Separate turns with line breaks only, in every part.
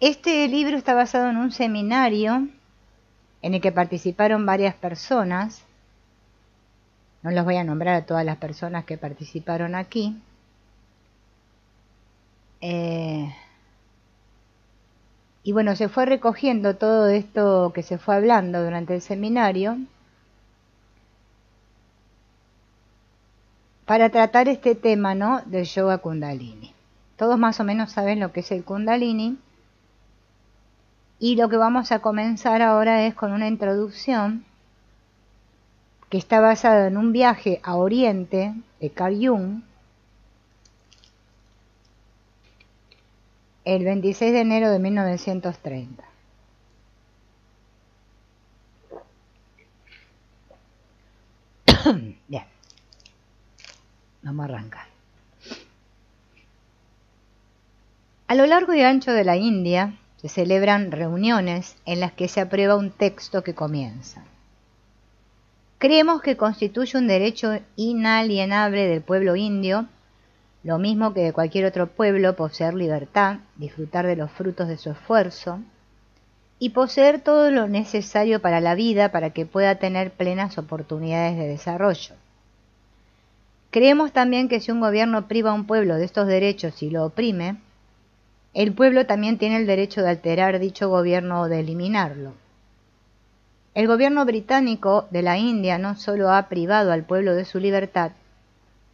Este libro está basado en un seminario en el que participaron varias personas. No los voy a nombrar a todas las personas que participaron aquí. Y bueno, se fue recogiendo todo esto que se fue hablando durante el seminario para tratar este tema, ¿no?, del yoga kundalini. Todos más o menos saben lo que es el kundalini. Y lo que vamos a comenzar ahora es con una introducción que está basada en un viaje a Oriente de Carl Jung, el 26 de enero de 1930. Bien, vamos a arrancar. A lo largo y ancho de la India se celebran reuniones en las que se aprueba un texto que comienza: creemos que constituye un derecho inalienable del pueblo indio, lo mismo que de cualquier otro pueblo, poseer libertad, disfrutar de los frutos de su esfuerzo y poseer todo lo necesario para la vida para que pueda tener plenas oportunidades de desarrollo. Creemos también que si un gobierno priva a un pueblo de estos derechos y lo oprime, el pueblo también tiene el derecho de alterar dicho gobierno o de eliminarlo. El gobierno británico de la India no solo ha privado al pueblo de su libertad,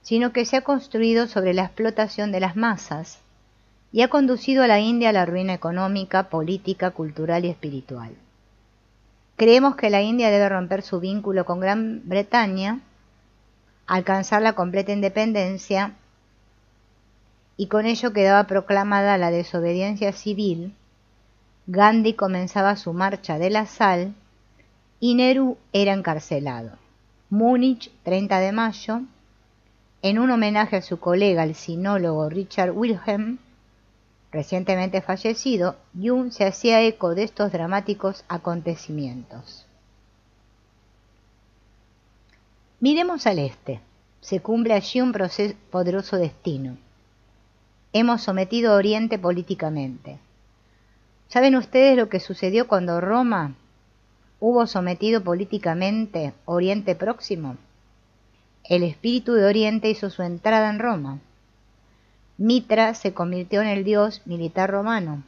sino que se ha construido sobre la explotación de las masas y ha conducido a la India a la ruina económica, política, cultural y espiritual. Creemos que la India debe romper su vínculo con Gran Bretaña, alcanzar la completa independencia, y con ello quedaba proclamada la desobediencia civil. Gandhi comenzaba su marcha de la sal y Nehru era encarcelado. Múnich, 30 de mayo, en un homenaje a su colega, el sinólogo Richard Wilhelm, recientemente fallecido, Jung se hacía eco de estos dramáticos acontecimientos. Miremos al este. Se cumple allí un poderoso destino. Hemos sometido a Oriente políticamente. ¿Saben ustedes lo que sucedió cuando Roma hubo sometido políticamente Oriente Próximo? El espíritu de Oriente hizo su entrada en Roma. Mitra se convirtió en el dios militar romano.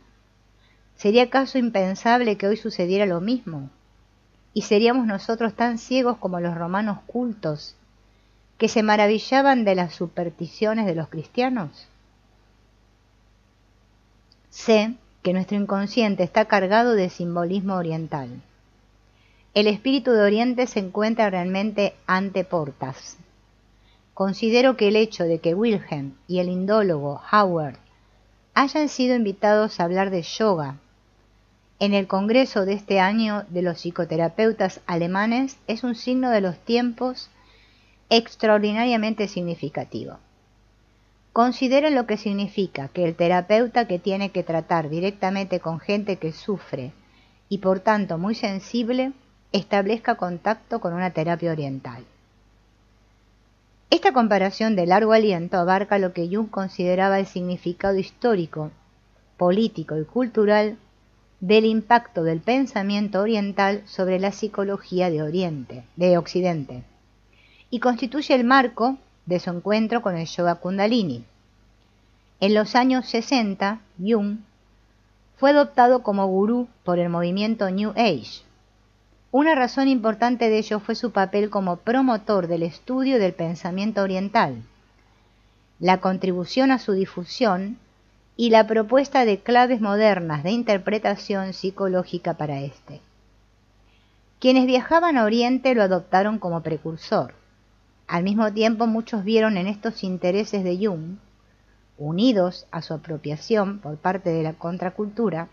¿Sería acaso impensable que hoy sucediera lo mismo? ¿Y seríamos nosotros tan ciegos como los romanos cultos, que se maravillaban de las supersticiones de los cristianos? Sé que nuestro inconsciente está cargado de simbolismo oriental. El espíritu de Oriente se encuentra realmente ante portas. Considero que el hecho de que Wilhelm y el indólogo Howard hayan sido invitados a hablar de yoga en el congreso de este año de los psicoterapeutas alemanes es un signo de los tiempos extraordinariamente significativo. Consideren lo que significa que el terapeuta que tiene que tratar directamente con gente que sufre y por tanto muy sensible establezca contacto con una terapia oriental. Esta comparación de largo aliento abarca lo que Jung consideraba el significado histórico, político y cultural del impacto del pensamiento oriental sobre la psicología de Occidente, y constituye el marco de su encuentro con el yoga kundalini. En los años 60, Jung fue adoptado como gurú por el movimiento New Age. Una razón importante de ello fue su papel como promotor del estudio del pensamiento oriental, la contribución a su difusión y la propuesta de claves modernas de interpretación psicológica para este. Quienes viajaban a Oriente lo adoptaron como precursor. Al mismo tiempo, muchos vieron en estos intereses de Jung, unidos a su apropiación por parte de la contracultura,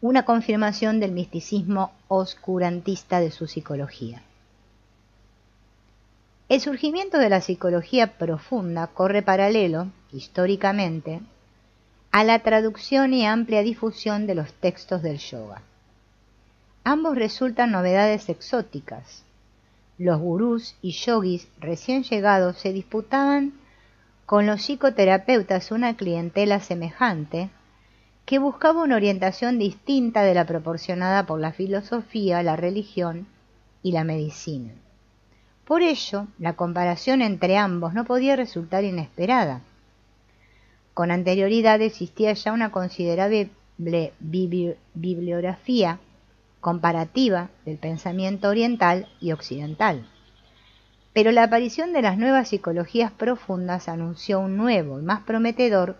una confirmación del misticismo oscurantista de su psicología. El surgimiento de la psicología profunda corre paralelo, históricamente, a la traducción y amplia difusión de los textos del yoga. Ambos resultan novedades exóticas. Los gurús y yogis recién llegados se disputaban con los psicoterapeutas una clientela semejante que buscaba una orientación distinta de la proporcionada por la filosofía, la religión y la medicina. Por ello, la comparación entre ambos no podía resultar inesperada. Con anterioridad existía ya una considerable bibliografía comparativa del pensamiento oriental y occidental. Pero la aparición de las nuevas psicologías profundas anunció un nuevo y más prometedor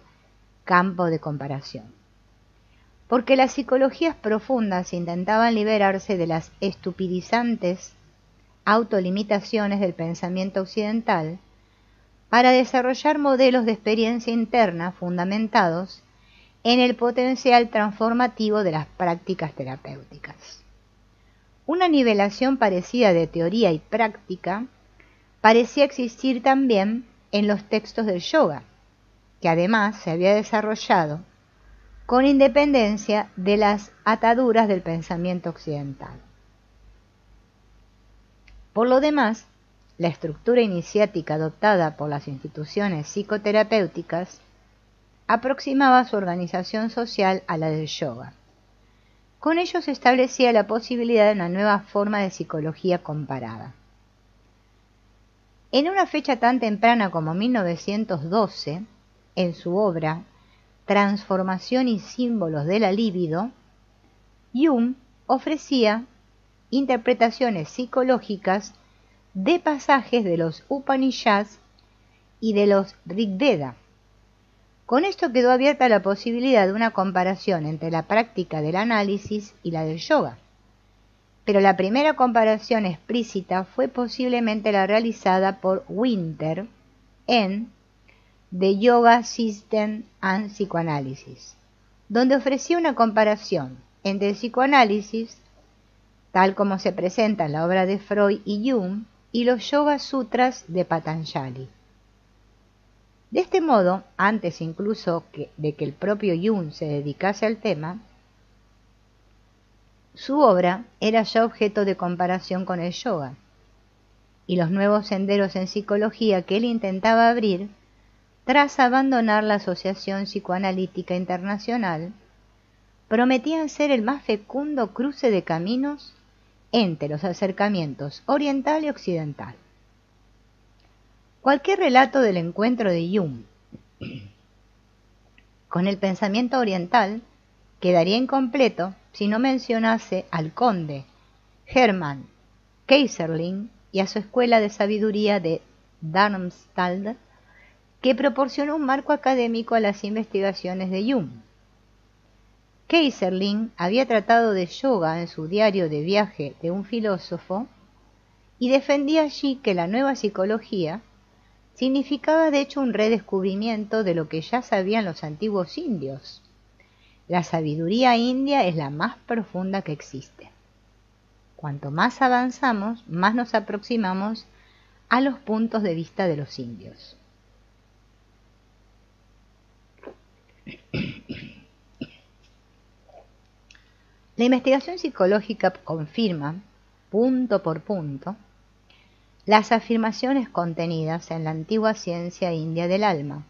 campo de comparación. Porque las psicologías profundas intentaban liberarse de las estupidizantes autolimitaciones del pensamiento occidental para desarrollar modelos de experiencia interna fundamentados en el potencial transformativo de las prácticas terapéuticas. Una nivelación parecida de teoría y práctica parecía existir también en los textos del yoga, que además se había desarrollado con independencia de las ataduras del pensamiento occidental. Por lo demás, la estructura iniciática adoptada por las instituciones psicoterapéuticas aproximaba su organización social a la del yoga. Con ello se establecía la posibilidad de una nueva forma de psicología comparada. En una fecha tan temprana como 1912, en su obra Transformación y símbolos de la libido, Jung ofrecía interpretaciones psicológicas de pasajes de los Upanishads y de los Rigveda. Con esto quedó abierta la posibilidad de una comparación entre la práctica del análisis y la del yoga. Pero la primera comparación explícita fue posiblemente la realizada por Winter en The Yoga System and Psychoanalysis, donde ofrecía una comparación entre el psicoanálisis, tal como se presenta en la obra de Freud y Jung, y los Yoga Sutras de Patanjali. De este modo, antes incluso de que el propio Jung se dedicase al tema, su obra era ya objeto de comparación con el yoga, y los nuevos senderos en psicología que él intentaba abrir, tras abandonar la Asociación Psicoanalítica Internacional, prometían ser el más fecundo cruce de caminos entre los acercamientos oriental y occidental. Cualquier relato del encuentro de Jung con el pensamiento oriental quedaría incompleto si no mencionase al conde Hermann Keyserling y a su escuela de sabiduría de Darmstadt, que proporcionó un marco académico a las investigaciones de Jung. Keyserling había tratado de yoga en su diario de viaje de un filósofo y defendía allí que la nueva psicología significaba de hecho un redescubrimiento de lo que ya sabían los antiguos indios. La sabiduría india es la más profunda que existe. Cuanto más avanzamos, más nos aproximamos a los puntos de vista de los indios. La investigación psicológica confirma, punto por punto, las afirmaciones contenidas en la antigua ciencia india del alma.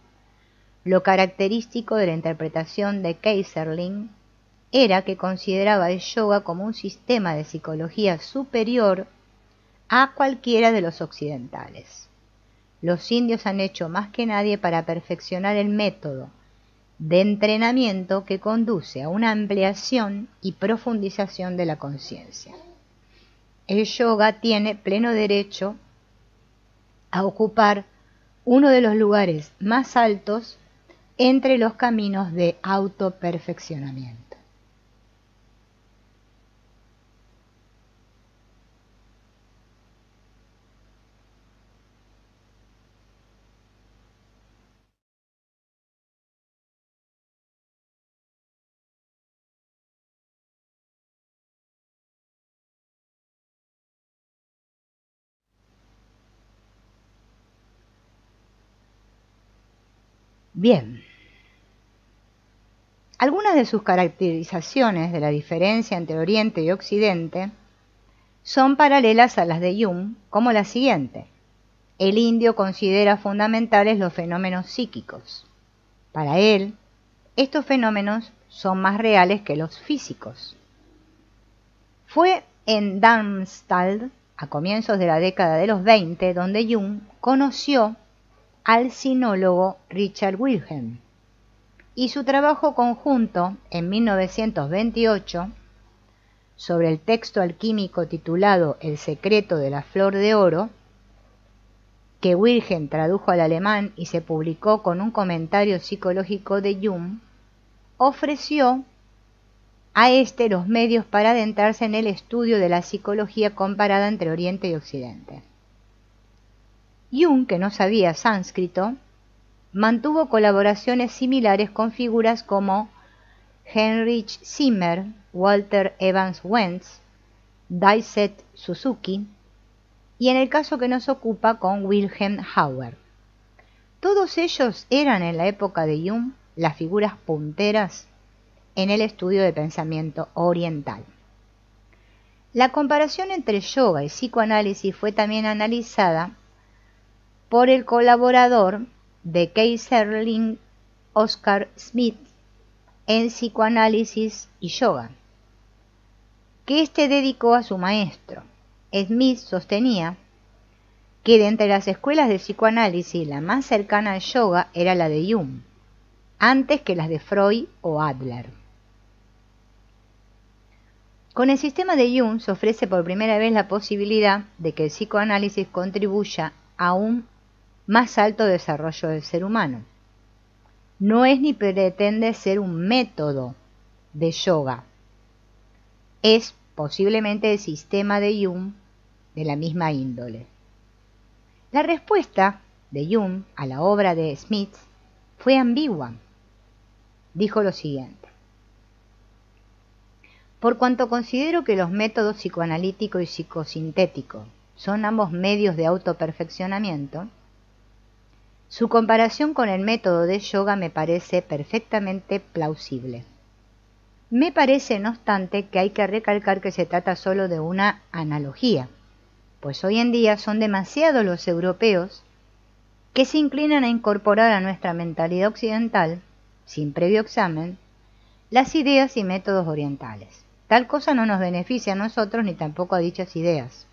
Lo característico de la interpretación de Keyserling era que consideraba el yoga como un sistema de psicología superior a cualquiera de los occidentales. Los indios han hecho más que nadie para perfeccionar el método de entrenamiento que conduce a una ampliación y profundización de la conciencia. El yoga tiene pleno derecho a ocupar uno de los lugares más altos entre los caminos de autoperfeccionamiento. Bien, algunas de sus caracterizaciones de la diferencia entre Oriente y Occidente son paralelas a las de Jung, como la siguiente. El indio considera fundamentales los fenómenos psíquicos. Para él, estos fenómenos son más reales que los físicos. Fue en Darmstadt, a comienzos de la década de los 20, donde Jung conoció al sinólogo Richard Wilhelm, y su trabajo conjunto en 1928 sobre el texto alquímico titulado El secreto de la flor de oro, que Wilhelm tradujo al alemán y se publicó con un comentario psicológico de Jung, ofreció a este los medios para adentrarse en el estudio de la psicología comparada entre Oriente y Occidente. Jung, que no sabía sánscrito, mantuvo colaboraciones similares con figuras como Heinrich Zimmer, Walter Evans Wentz, Daiset Suzuki, y en el caso que nos ocupa con Wilhelm Hauer. Todos ellos eran en la época de Jung las figuras punteras en el estudio del pensamiento oriental. La comparación entre yoga y psicoanálisis fue también analizada por el colaborador de Keyserling, Oscar Smith, en Psicoanálisis y Yoga, que éste dedicó a su maestro. Smith sostenía que de entre las escuelas de psicoanálisis la más cercana al yoga era la de Jung, antes que las de Freud o Adler. Con el sistema de Jung se ofrece por primera vez la posibilidad de que el psicoanálisis contribuya a un más alto desarrollo del ser humano. No es ni pretende ser un método de yoga. Es posiblemente el sistema de Jung de la misma índole. La respuesta de Jung a la obra de Smith fue ambigua. Dijo lo siguiente: por cuanto considero que los métodos psicoanalítico y psicosintético son ambos medios de autoperfeccionamiento, su comparación con el método de yoga me parece perfectamente plausible. Me parece, no obstante, que hay que recalcar que se trata solo de una analogía, pues hoy en día son demasiados los europeos que se inclinan a incorporar a nuestra mentalidad occidental, sin previo examen, las ideas y métodos orientales. Tal cosa no nos beneficia a nosotros ni tampoco a dichas ideas,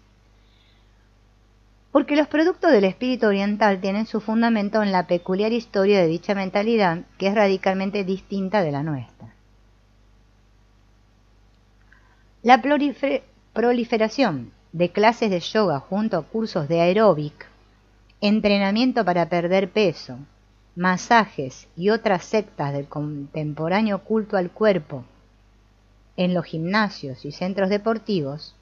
porque los productos del espíritu oriental tienen su fundamento en la peculiar historia de dicha mentalidad, que es radicalmente distinta de la nuestra. La proliferación de clases de yoga junto a cursos de aeróbic, entrenamiento para perder peso, masajes y otras sectas del contemporáneo culto al cuerpo en los gimnasios y centros deportivos,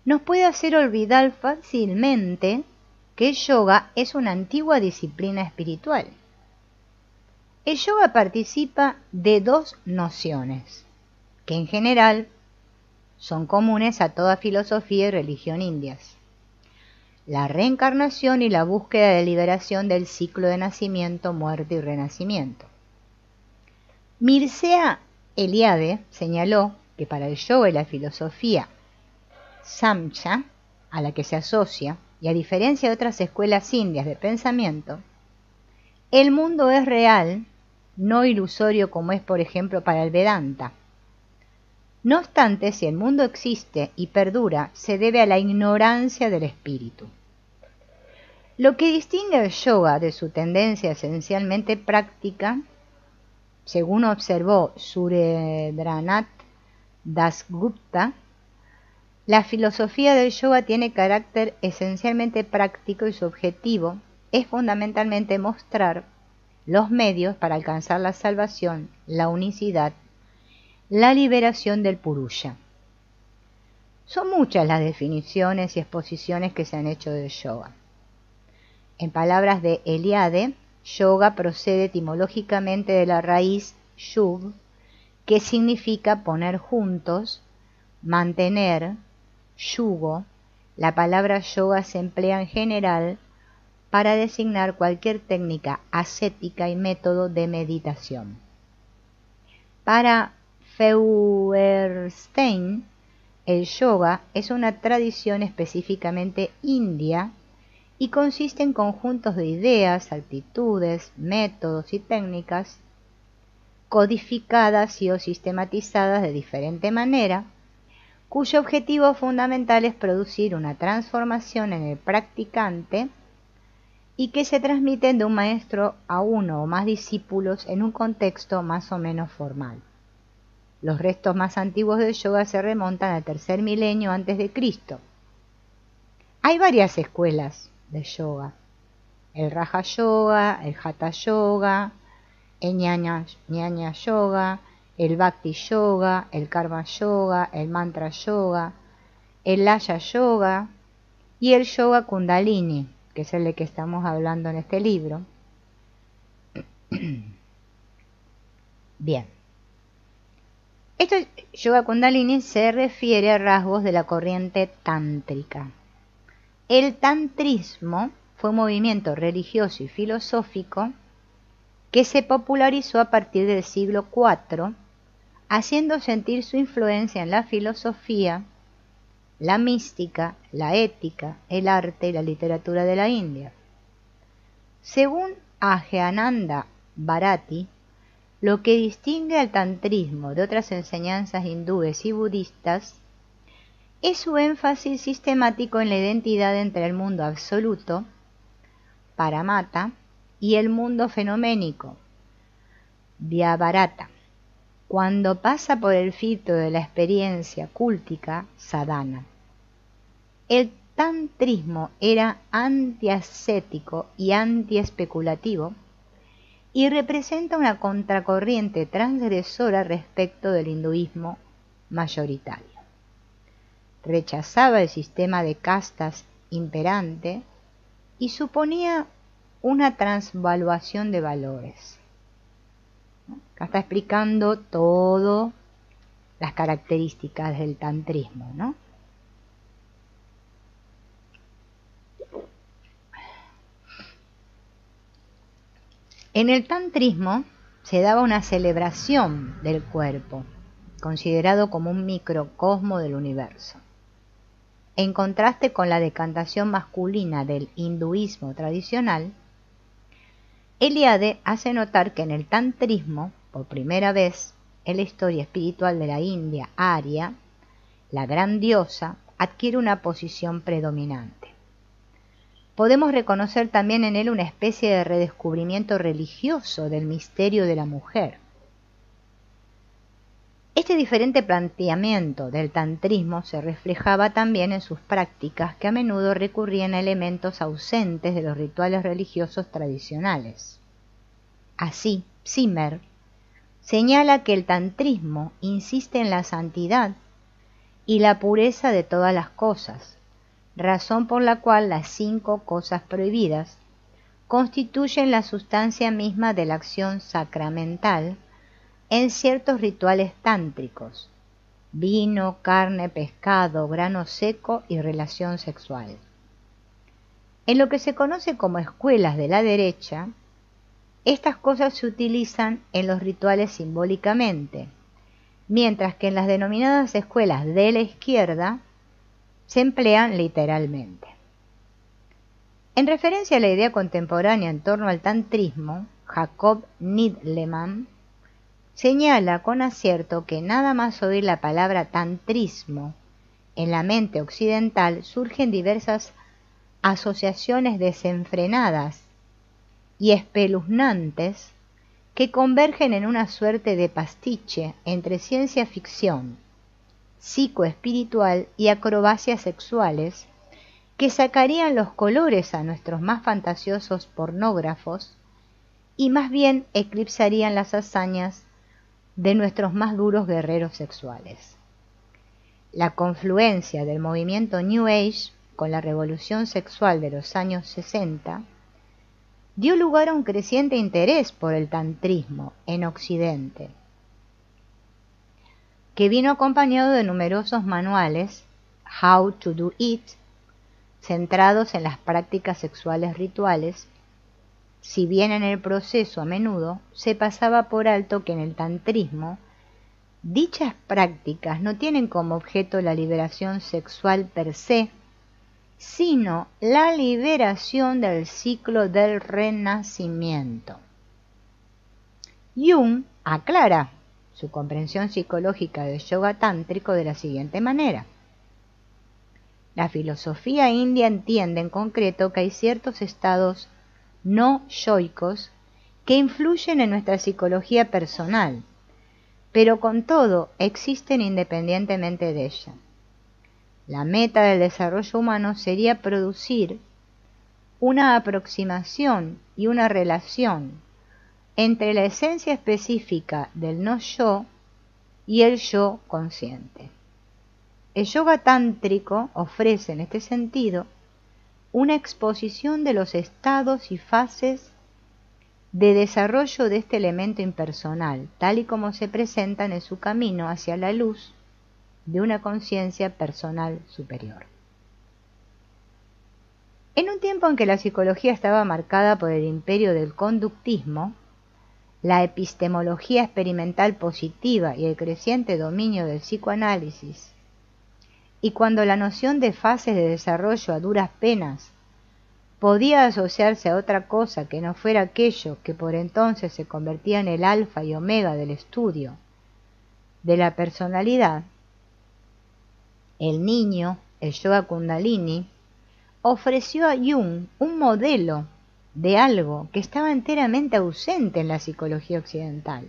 nos puede hacer olvidar fácilmente que el yoga es una antigua disciplina espiritual. El yoga participa de dos nociones, que en general son comunes a toda filosofía y religión indias: la reencarnación y la búsqueda de liberación del ciclo de nacimiento, muerte y renacimiento. Mircea Eliade señaló que para el yoga y la filosofía Samkhya, a la que se asocia, y a diferencia de otras escuelas indias de pensamiento, el mundo es real, no ilusorio como es, por ejemplo, para el Vedanta. No obstante, si el mundo existe y perdura, se debe a la ignorancia del espíritu. Lo que distingue al yoga de su tendencia esencialmente práctica, según observó Surendranath Dasgupta, la filosofía del yoga tiene carácter esencialmente práctico y su objetivo es fundamentalmente mostrar los medios para alcanzar la salvación, la unicidad, la liberación del Purusha. Son muchas las definiciones y exposiciones que se han hecho del yoga. En palabras de Eliade, yoga procede etimológicamente de la raíz yug, que significa poner juntos, mantener, yugo. La palabra yoga se emplea en general para designar cualquier técnica ascética y método de meditación. Para Feuerstein, el yoga es una tradición específicamente india y consiste en conjuntos de ideas, actitudes, métodos y técnicas codificadas y o sistematizadas de diferente manera, cuyo objetivo fundamental es producir una transformación en el practicante y que se transmiten de un maestro a uno o más discípulos en un contexto más o menos formal. Los restos más antiguos del yoga se remontan al tercer milenio antes de Cristo. Hay varias escuelas de yoga: el Raja Yoga, el Hatha Yoga, el Jnana Yoga, el Bhakti Yoga, el Karma Yoga, el Mantra Yoga, el Laya Yoga y el Yoga Kundalini, que es el de que estamos hablando en este libro. Bien. Esto Yoga Kundalini se refiere a rasgos de la corriente tántrica. El tantrismo fue un movimiento religioso y filosófico que se popularizó a partir del siglo IV, haciendo sentir su influencia en la filosofía, la mística, la ética, el arte y la literatura de la India. Según Ajeananda Bharati, lo que distingue al tantrismo de otras enseñanzas hindúes y budistas es su énfasis sistemático en la identidad entre el mundo absoluto, Paramata, y el mundo fenoménico, Vyabharata, cuando pasa por el filtro de la experiencia cúltica, sadhana. El tantrismo era antiascético y antiespeculativo y representa una contracorriente transgresora respecto del hinduismo mayoritario. Rechazaba el sistema de castas imperante y suponía una transvaluación de valores. Acá está explicando todas las características del tantrismo, ¿no? En el tantrismo se daba una celebración del cuerpo, considerado como un microcosmo del universo. En contraste con la decantación masculina del hinduismo tradicional, Eliade hace notar que en el tantrismo, por primera vez en la historia espiritual de la India Arya, la gran diosa adquiere una posición predominante. Podemos reconocer también en él una especie de redescubrimiento religioso del misterio de la mujer. Este diferente planteamiento del tantrismo se reflejaba también en sus prácticas, que a menudo recurrían a elementos ausentes de los rituales religiosos tradicionales. Así, Zimmer señala que el tantrismo insiste en la santidad y la pureza de todas las cosas, razón por la cual las 5 cosas prohibidas constituyen la sustancia misma de la acción sacramental en ciertos rituales tántricos: vino, carne, pescado, grano seco y relación sexual. En lo que se conoce como escuelas de la derecha, estas cosas se utilizan en los rituales simbólicamente, mientras que en las denominadas escuelas de la izquierda se emplean literalmente. En referencia a la idea contemporánea en torno al tantrismo, Jacob Needleman señala con acierto que nada más oír la palabra tantrismo en la mente occidental surgen diversas asociaciones desenfrenadas y espeluznantes que convergen en una suerte de pastiche entre ciencia ficción, psicoespiritual y acrobacias sexuales que sacarían los colores a nuestros más fantasiosos pornógrafos y más bien eclipsarían las hazañas de nuestros más duros guerreros sexuales. La confluencia del movimiento New Age con la revolución sexual de los años 60 dio lugar a un creciente interés por el tantrismo en Occidente, que vino acompañado de numerosos manuales, How to do it, centrados en las prácticas sexuales rituales, si bien en el proceso a menudo se pasaba por alto que en el tantrismo dichas prácticas no tienen como objeto la liberación sexual per se, sino la liberación del ciclo del renacimiento. Jung aclara su comprensión psicológica del yoga tántrico de la siguiente manera. La filosofía india entiende en concreto que hay ciertos estados no yoicos que influyen en nuestra psicología personal, pero con todo existen independientemente de ella. La meta del desarrollo humano sería producir una aproximación y una relación entre la esencia específica del no yo y el yo consciente. El yoga tántrico ofrece en este sentido una exposición de los estados y fases de desarrollo de este elemento impersonal, tal y como se presentan en su camino hacia la luz de una conciencia personal superior. En un tiempo en que la psicología estaba marcada por el imperio del conductismo, la epistemología experimental positiva y el creciente dominio del psicoanálisis, y cuando la noción de fases de desarrollo a duras penas podía asociarse a otra cosa que no fuera aquello que por entonces se convertía en el alfa y omega del estudio de la personalidad, el niño, el yoga kundalini, ofreció a Jung un modelo de algo que estaba enteramente ausente en la psicología occidental,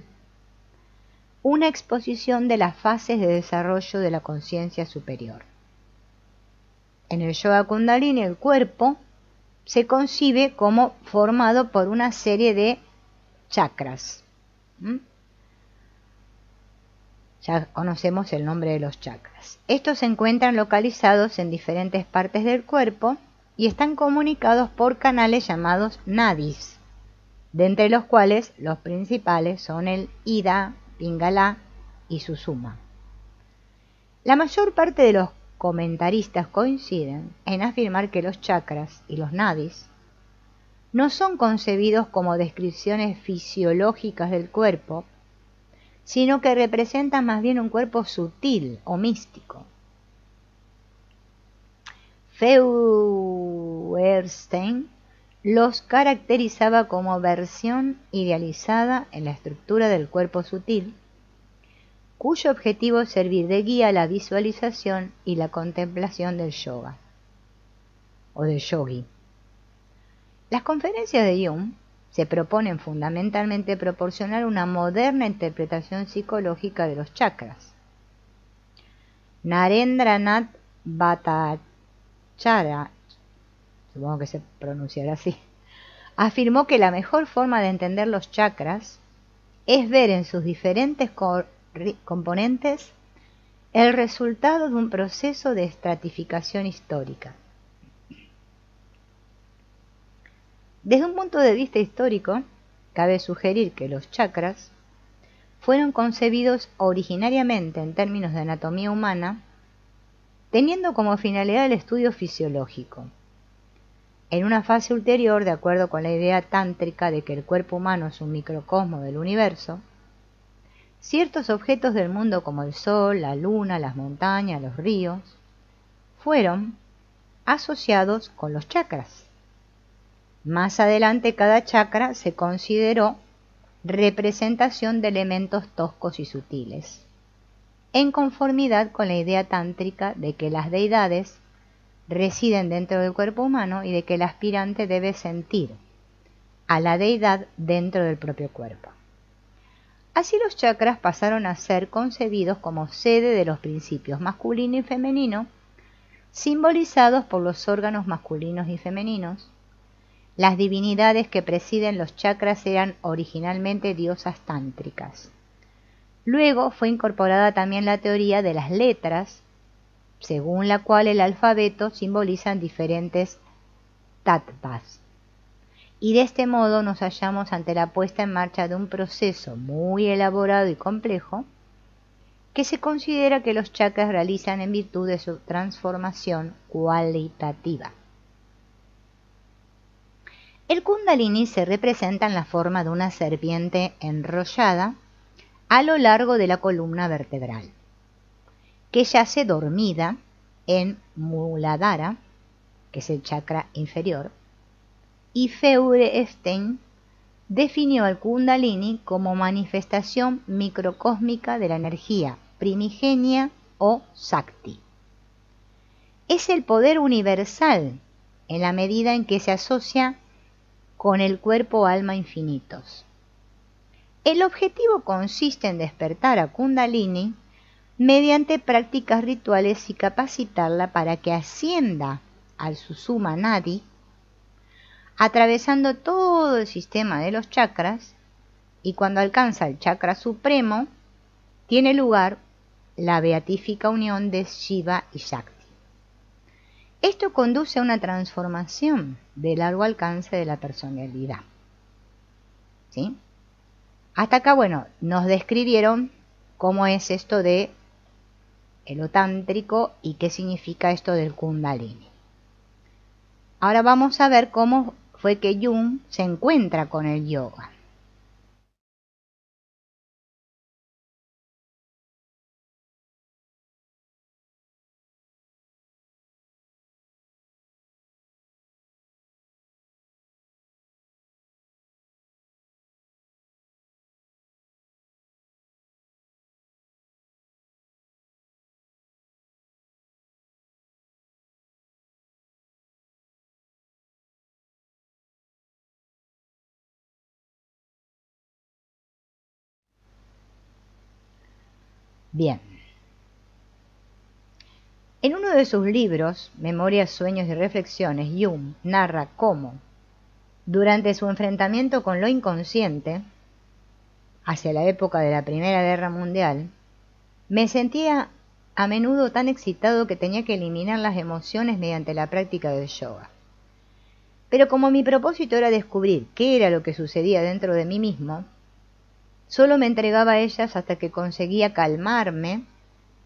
una exposición de las fases de desarrollo de la conciencia superior. En el yoga kundalini el cuerpo se concibe como formado por una serie de chakras. Ya conocemos el nombre de los chakras. Estos se encuentran localizados en diferentes partes del cuerpo y están comunicados por canales llamados nadis, de entre los cuales los principales son el Ida, Pingala y Susuma. La mayor parte de los comentaristas coinciden en afirmar que los chakras y los nadis no son concebidos como descripciones fisiológicas del cuerpo, sino que representan más bien un cuerpo sutil o místico. Feuerstein los caracterizaba como versión idealizada en la estructura del cuerpo sutil, cuyo objetivo es servir de guía a la visualización y la contemplación del yoga o del yogi. Las conferencias de Jung se proponen fundamentalmente proporcionar una moderna interpretación psicológica de los chakras. Narendranath Bhattacharya, supongo que se pronunciará así, afirmó que la mejor forma de entender los chakras es ver en sus diferentes componentes el resultado de un proceso de estratificación histórica. Desde un punto de vista histórico, cabe sugerir que los chakras fueron concebidos originariamente en términos de anatomía humana, teniendo como finalidad el estudio fisiológico. En una fase ulterior, de acuerdo con la idea tántrica de que el cuerpo humano es un microcosmo del universo, ciertos objetos del mundo como el sol, la luna, las montañas, los ríos, fueron asociados con los chakras. Más adelante cada chakra se consideró representación de elementos toscos y sutiles, en conformidad con la idea tántrica de que las deidades residen dentro del cuerpo humano y de que el aspirante debe sentir a la deidad dentro del propio cuerpo. Así los chakras pasaron a ser concebidos como sede de los principios masculino y femenino, simbolizados por los órganos masculinos y femeninos. Las divinidades que presiden los chakras eran originalmente diosas tántricas. Luego fue incorporada también la teoría de las letras, según la cual el alfabeto simboliza diferentes tattvas. Y de este modo nos hallamos ante la puesta en marcha de un proceso muy elaborado y complejo que se considera que los chakras realizan en virtud de su transformación cualitativa. El kundalini se representa en la forma de una serpiente enrollada a lo largo de la columna vertebral, que yace dormida en Muladhara, que es el chakra inferior, y Feuerstein definió al Kundalini como manifestación microcósmica de la energía primigenia o Shakti. Es el poder universal en la medida en que se asocia con el cuerpo-alma infinitos. El objetivo consiste en despertar a Kundalini mediante prácticas rituales y capacitarla para que ascienda al Sushumna Nadi, atravesando todo el sistema de los chakras, y cuando alcanza el chakra supremo, tiene lugar la beatífica unión de Shiva y Shakti. Esto conduce a una transformación de largo alcance de la personalidad. ¿Sí? Hasta acá, bueno, nos describieron cómo es esto de lo tántrico y qué significa esto del Kundalini. Ahora vamos a ver cómo fue que Jung se encuentra con el yoga. Bien. En uno de sus libros, Memorias, Sueños y Reflexiones, Jung narra cómo, durante su enfrentamiento con lo inconsciente, hacia la época de la Primera Guerra Mundial, me sentía a menudo tan excitado que tenía que eliminar las emociones mediante la práctica del yoga. Pero como mi propósito era descubrir qué era lo que sucedía dentro de mí mismo, solo me entregaba a ellas hasta que conseguía calmarme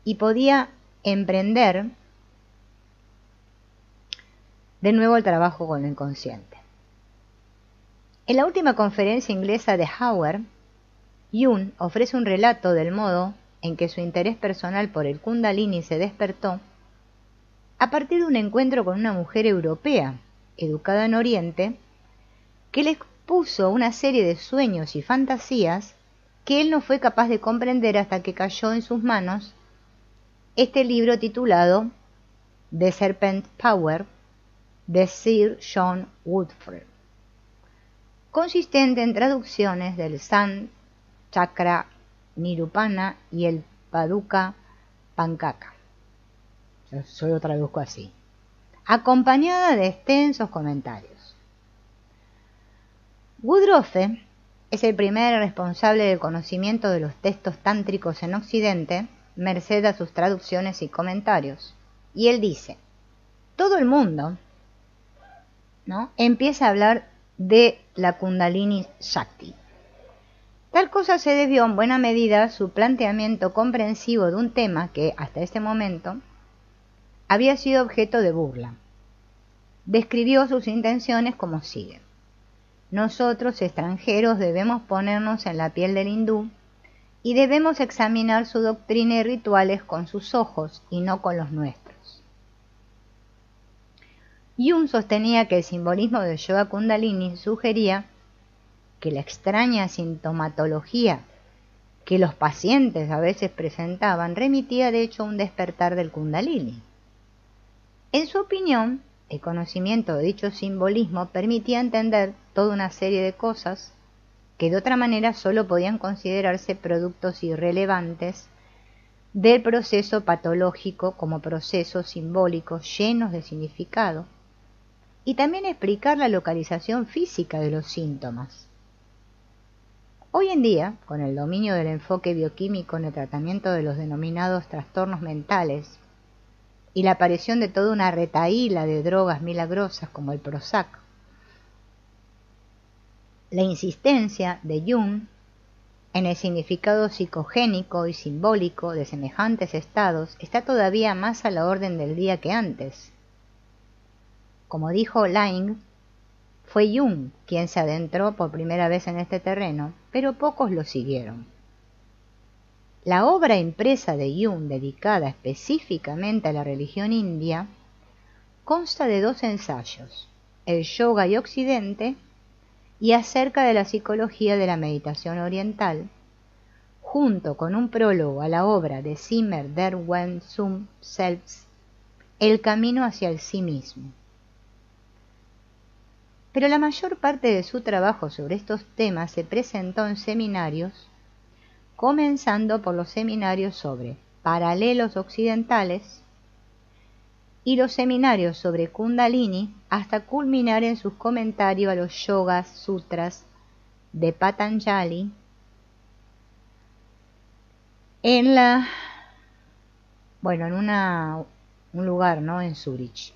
y podía emprender de nuevo el trabajo con lo inconsciente. En la última conferencia inglesa de Howard, Jung ofrece un relato del modo en que su interés personal por el Kundalini se despertó a partir de un encuentro con una mujer europea, educada en Oriente, que le expuso una serie de sueños y fantasías que él no fue capaz de comprender hasta que cayó en sus manos este libro titulado The Serpent Power de Sir John Woodford, consistente en traducciones del San Chakra Nirupana y el Paduka Pankaka. Yo lo traduzco así, acompañada de extensos comentarios. Woodruff es el primer responsable del conocimiento de los textos tántricos en Occidente, merced a sus traducciones y comentarios. Y él dice, todo el mundo, ¿no?, empieza a hablar de la Kundalini Shakti. Tal cosa se debió en buena medida a su planteamiento comprensivo de un tema que, hasta ese momento, había sido objeto de burla. Describió sus intenciones como sigue. Nosotros, extranjeros, debemos ponernos en la piel del hindú y debemos examinar su doctrina y rituales con sus ojos y no con los nuestros. Jung sostenía que el simbolismo del yoga kundalini sugería que la extraña sintomatología que los pacientes a veces presentaban remitía de hecho a un despertar del kundalini. En su opinión, el conocimiento de dicho simbolismo permitía entender toda una serie de cosas que de otra manera solo podían considerarse productos irrelevantes del proceso patológico como procesos simbólicos llenos de significado, y también explicar la localización física de los síntomas. Hoy en día, con el dominio del enfoque bioquímico en el tratamiento de los denominados trastornos mentales y la aparición de toda una retahíla de drogas milagrosas como el Prozac, la insistencia de Jung en el significado psicogénico y simbólico de semejantes estados está todavía más a la orden del día que antes. Como dijo Laing, fue Jung quien se adentró por primera vez en este terreno, pero pocos lo siguieron. La obra impresa de Jung dedicada específicamente a la religión india consta de 2 ensayos, El Yoga y Occidente y acerca de la psicología de la meditación oriental, junto con un prólogo a la obra de Zimmer der Weg zum Selbst, El camino hacia el sí mismo. Pero la mayor parte de su trabajo sobre estos temas se presentó en seminarios, comenzando por los seminarios sobre paralelos occidentales y los seminarios sobre Kundalini, hasta culminar en sus comentarios a los Yoga Sutras de Patanjali en un lugar, ¿no?, en Zúrich.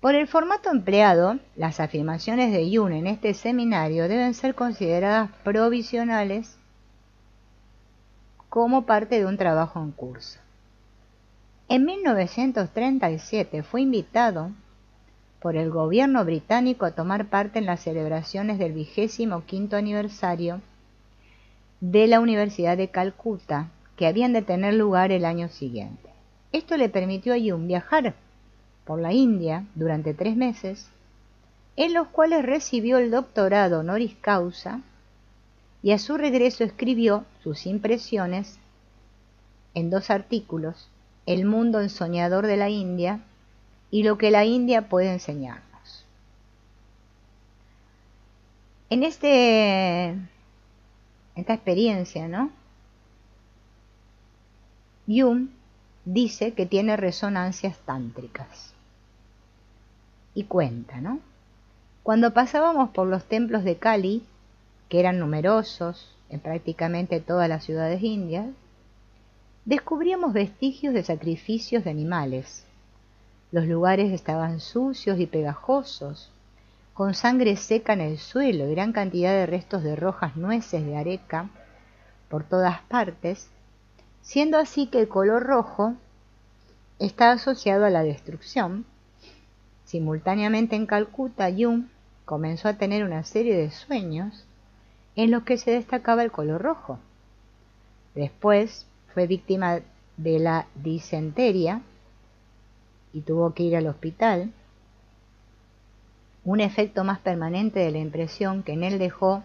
Por el formato empleado, las afirmaciones de Jung en este seminario deben ser consideradas provisionales como parte de un trabajo en curso. En 1937 fue invitado por el gobierno británico a tomar parte en las celebraciones del 25º aniversario de la Universidad de Calcuta, que habían de tener lugar el año siguiente. Esto le permitió a Jung viajar por la India durante 3 meses, en los cuales recibió el doctorado honoris causa, y a su regreso escribió sus impresiones en 2 artículos: El mundo ensoñador de la India y lo que la India puede enseñarnos. En esta experiencia, ¿no?, Jung dice que tiene resonancias tántricas. Y cuenta, ¿no? Cuando pasábamos por los templos de Kali, que eran numerosos en prácticamente todas las ciudades indias, descubríamos vestigios de sacrificios de animales. Los lugares estaban sucios y pegajosos, con sangre seca en el suelo y gran cantidad de restos de rojas nueces de areca por todas partes, siendo así que el color rojo está asociado a la destrucción. Simultáneamente en Calcuta, Jung comenzó a tener una serie de sueños en los que se destacaba el color rojo. Después fue víctima de la disentería y tuvo que ir al hospital. Un efecto más permanente de la impresión que en él dejó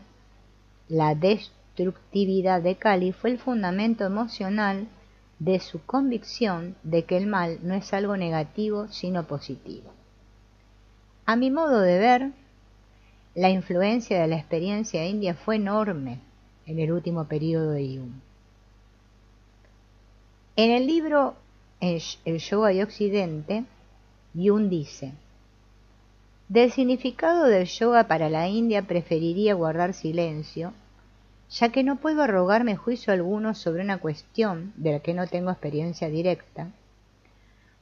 la destructividad de Kali fue el fundamento emocional de su convicción de que el mal no es algo negativo sino positivo. A mi modo de ver, la influencia de la experiencia india fue enorme en el último periodo de Jung. En el libro El Yoga y Occidente, Jung dice: del significado del yoga para la India preferiría guardar silencio, ya que no puedo arrogarme juicio alguno sobre una cuestión de la que no tengo experiencia directa.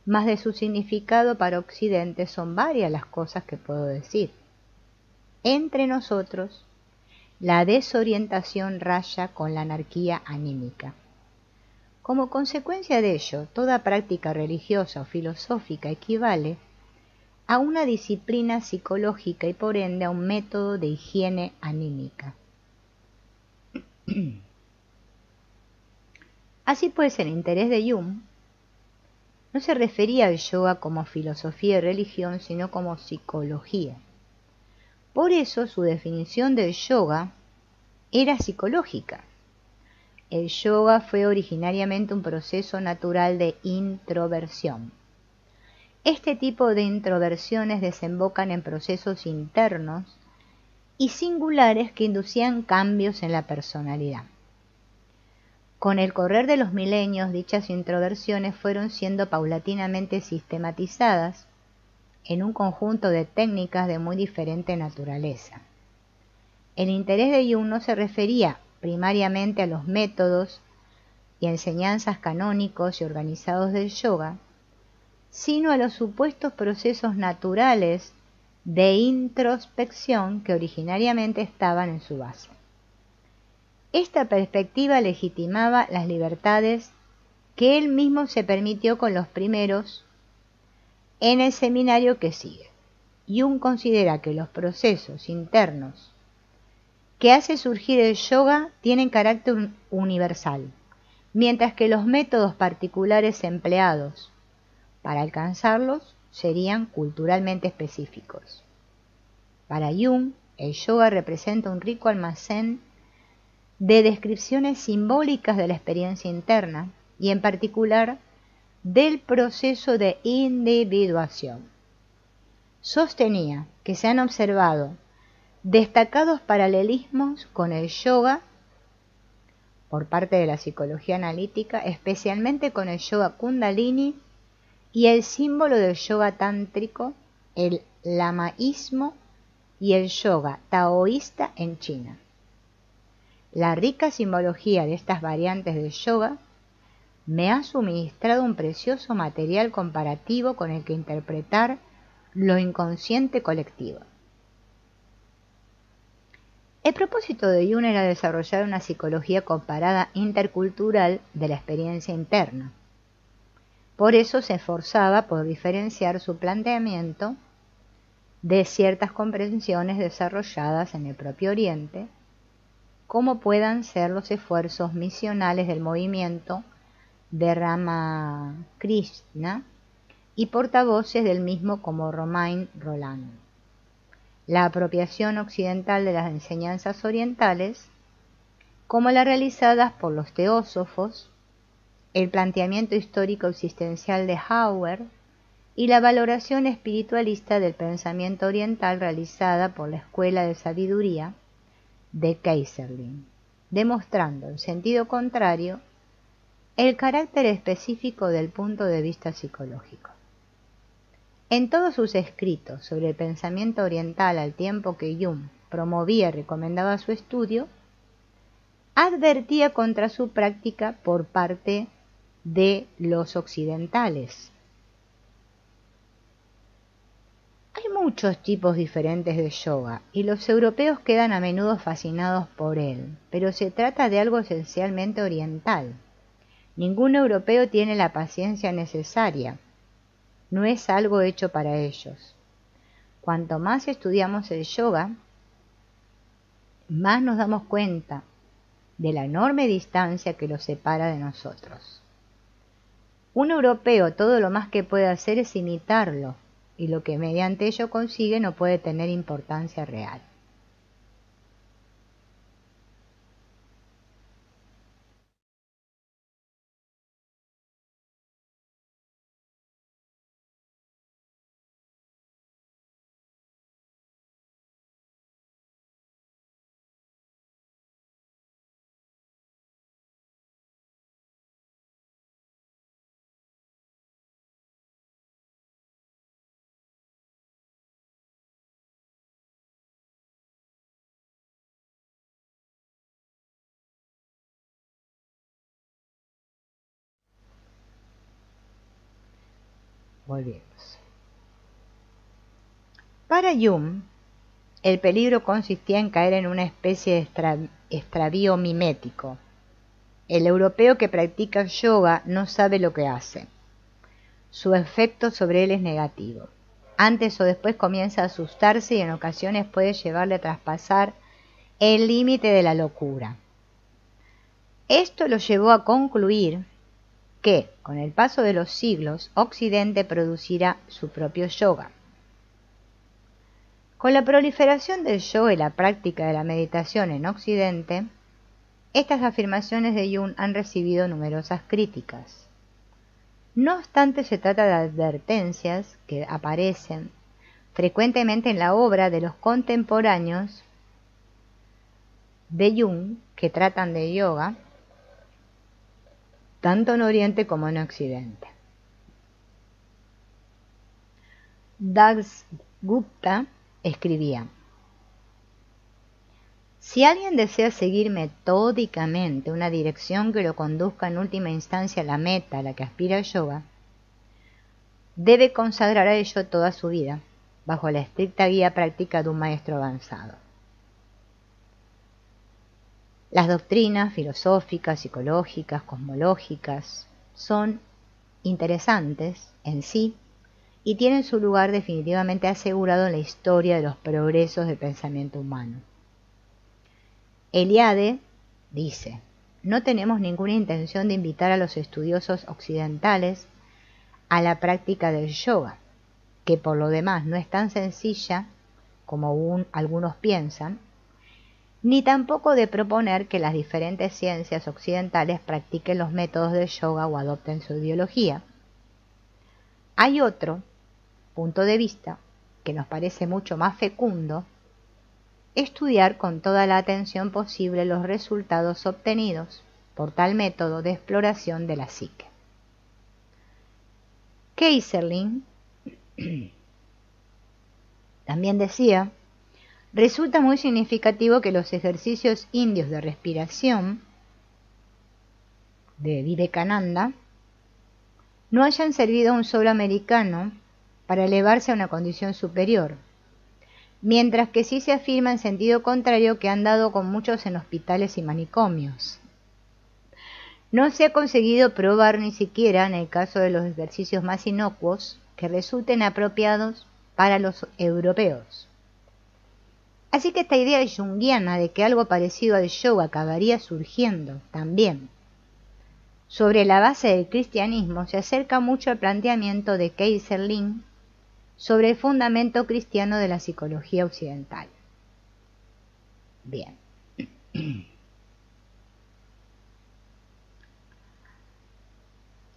Mas de su significado para Occidente son varias las cosas que puedo decir. Entre nosotros, la desorientación raya con la anarquía anímica. Como consecuencia de ello, toda práctica religiosa o filosófica equivale a una disciplina psicológica y por ende a un método de higiene anímica. Así pues, el interés de Jung no se refería al yoga como filosofía y religión, sino como psicología. Por eso su definición del yoga era psicológica. El yoga fue originariamente un proceso natural de introversión. Este tipo de introversiones desembocan en procesos internos y singulares que inducían cambios en la personalidad. Con el correr de los milenios, dichas introversiones fueron siendo paulatinamente sistematizadas en un conjunto de técnicas de muy diferente naturaleza. El interés de Jung no se refería primariamente a los métodos y enseñanzas canónicos y organizados del yoga, sino a los supuestos procesos naturales de introspección que originariamente estaban en su base. Esta perspectiva legitimaba las libertades que él mismo se permitió con los primeros en el seminario que sigue. Jung considera que los procesos internos que hace surgir el yoga tienen carácter universal, mientras que los métodos particulares empleados para alcanzarlos serían culturalmente específicos. Para Jung, el yoga representa un rico almacén de descripciones simbólicas de la experiencia interna y en particular del proceso de individuación. Sostenía que se han observado destacados paralelismos con el yoga por parte de la psicología analítica, especialmente con el yoga kundalini y el símbolo del yoga tántrico, el lamaísmo y el yoga taoísta en China. La rica simbología de estas variantes del yoga me ha suministrado un precioso material comparativo con el que interpretar lo inconsciente colectivo. El propósito de Jung era desarrollar una psicología comparada intercultural de la experiencia interna. Por eso se esforzaba por diferenciar su planteamiento de ciertas comprensiones desarrolladas en el propio Oriente, como puedan ser los esfuerzos misionales del movimiento de Ramakrishna y portavoces del mismo como Romain Rolland. La apropiación occidental de las enseñanzas orientales, como las realizadas por los teósofos, el planteamiento histórico existencial de Hauer y la valoración espiritualista del pensamiento oriental realizada por la Escuela de Sabiduría de Keyserlingk, demostrando en sentido contrario el carácter específico del punto de vista psicológico. En todos sus escritos sobre el pensamiento oriental al tiempo que Jung promovía y recomendaba su estudio, advertía contra su práctica por parte de los occidentales. Hay muchos tipos diferentes de yoga y los europeos quedan a menudo fascinados por él, pero se trata de algo esencialmente oriental. Ningún europeo tiene la paciencia necesaria. No es algo hecho para ellos. Cuanto más estudiamos el yoga, más nos damos cuenta de la enorme distancia que los separa de nosotros. Un europeo todo lo más que puede hacer es imitarlo, y lo que mediante ello consigue no puede tener importancia real. Volvemos. Para Jung, el peligro consistía en caer en una especie de extravío mimético. El europeo que practica yoga no sabe lo que hace. Su efecto sobre él es negativo. Antes o después comienza a asustarse y en ocasiones puede llevarle a traspasar el límite de la locura. Esto lo llevó a concluir que, con el paso de los siglos, Occidente producirá su propio yoga. Con la proliferación del yoga y la práctica de la meditación en Occidente, estas afirmaciones de Jung han recibido numerosas críticas. No obstante, se trata de advertencias que aparecen frecuentemente en la obra de los contemporáneos de Jung que tratan de yoga, tanto en Oriente como en Occidente. Dasgupta escribía: si alguien desea seguir metódicamente una dirección que lo conduzca en última instancia a la meta a la que aspira el yoga, debe consagrar a ello toda su vida, bajo la estricta guía práctica de un maestro avanzado. Las doctrinas filosóficas, psicológicas, cosmológicas son interesantes en sí y tienen su lugar definitivamente asegurado en la historia de los progresos del pensamiento humano. Eliade dice: no tenemos ninguna intención de invitar a los estudiosos occidentales a la práctica del yoga, que por lo demás no es tan sencilla como algunos piensan, ni tampoco de proponer que las diferentes ciencias occidentales practiquen los métodos de yoga o adopten su ideología. Hay otro punto de vista que nos parece mucho más fecundo: estudiar con toda la atención posible los resultados obtenidos por tal método de exploración de la psique. Keyserling también decía: resulta muy significativo que los ejercicios indios de respiración de Vivekananda no hayan servido a un solo americano para elevarse a una condición superior, mientras que sí se afirma en sentido contrario que han dado con muchos en hospitales y manicomios. No se ha conseguido probar ni siquiera, en el caso de los ejercicios más inocuos, que resulten apropiados para los europeos. Así que esta idea junguiana de que algo parecido al yoga acabaría surgiendo también sobre la base del cristianismo se acerca mucho al planteamiento de Keyserling sobre el fundamento cristiano de la psicología occidental. Bien.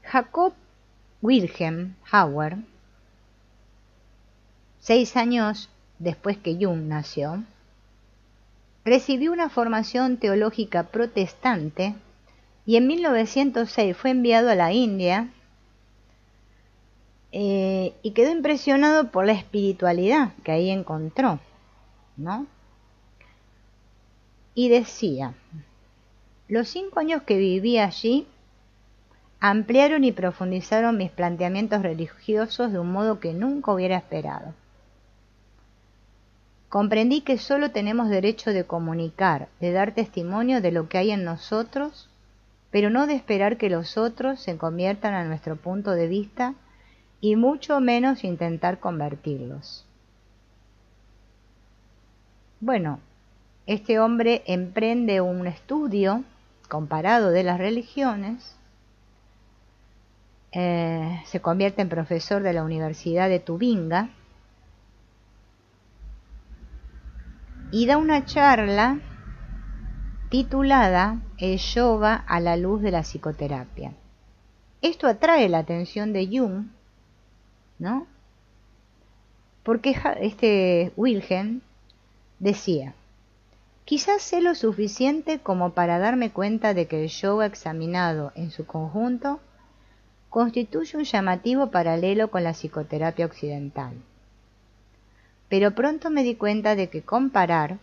Jacob Wilhelm Hauer, 6 años después que Jung nació, recibió una formación teológica protestante y en 1906 fue enviado a la India y quedó impresionado por la espiritualidad que ahí encontró, ¿no? Y decía: los 5 años que viví allí ampliaron y profundizaron mis planteamientos religiosos de un modo que nunca hubiera esperado. Comprendí que solo tenemos derecho de comunicar, de dar testimonio de lo que hay en nosotros, pero no de esperar que los otros se conviertan a nuestro punto de vista y mucho menos intentar convertirlos. Bueno, este hombre emprende un estudio comparado de las religiones, se convierte en profesor de la Universidad de Tubinga y da una charla titulada El yoga a la luz de la psicoterapia. Esto atrae la atención de Jung, ¿no? Porque Wilhelm decía: quizás sé lo suficiente como para darme cuenta de que el yoga examinado en su conjunto constituye un llamativo paralelo con la psicoterapia occidental. Pero pronto me di cuenta de que comparar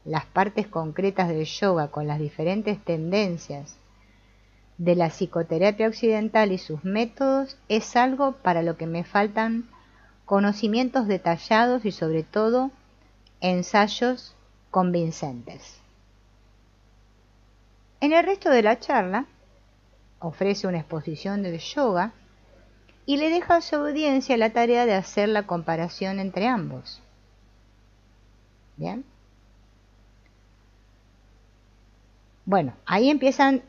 las partes concretas del yoga con las diferentes tendencias de la psicoterapia occidental y sus métodos es algo para lo que me faltan conocimientos detallados y sobre todo ensayos convincentes. En el resto de la charla ofrece una exposición del yoga y le deja a su audiencia la tarea de hacer la comparación entre ambos. Bien. Bueno, ahí empiezan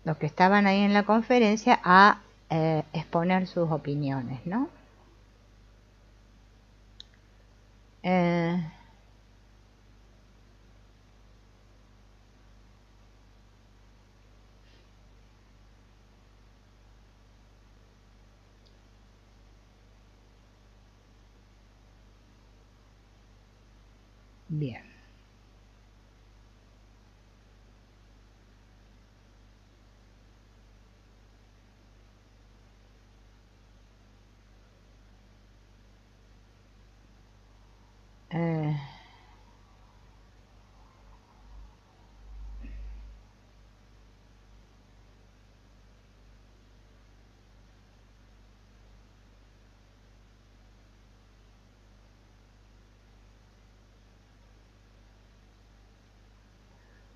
los que estaban ahí en la conferencia a exponer sus opiniones, ¿no? Bien.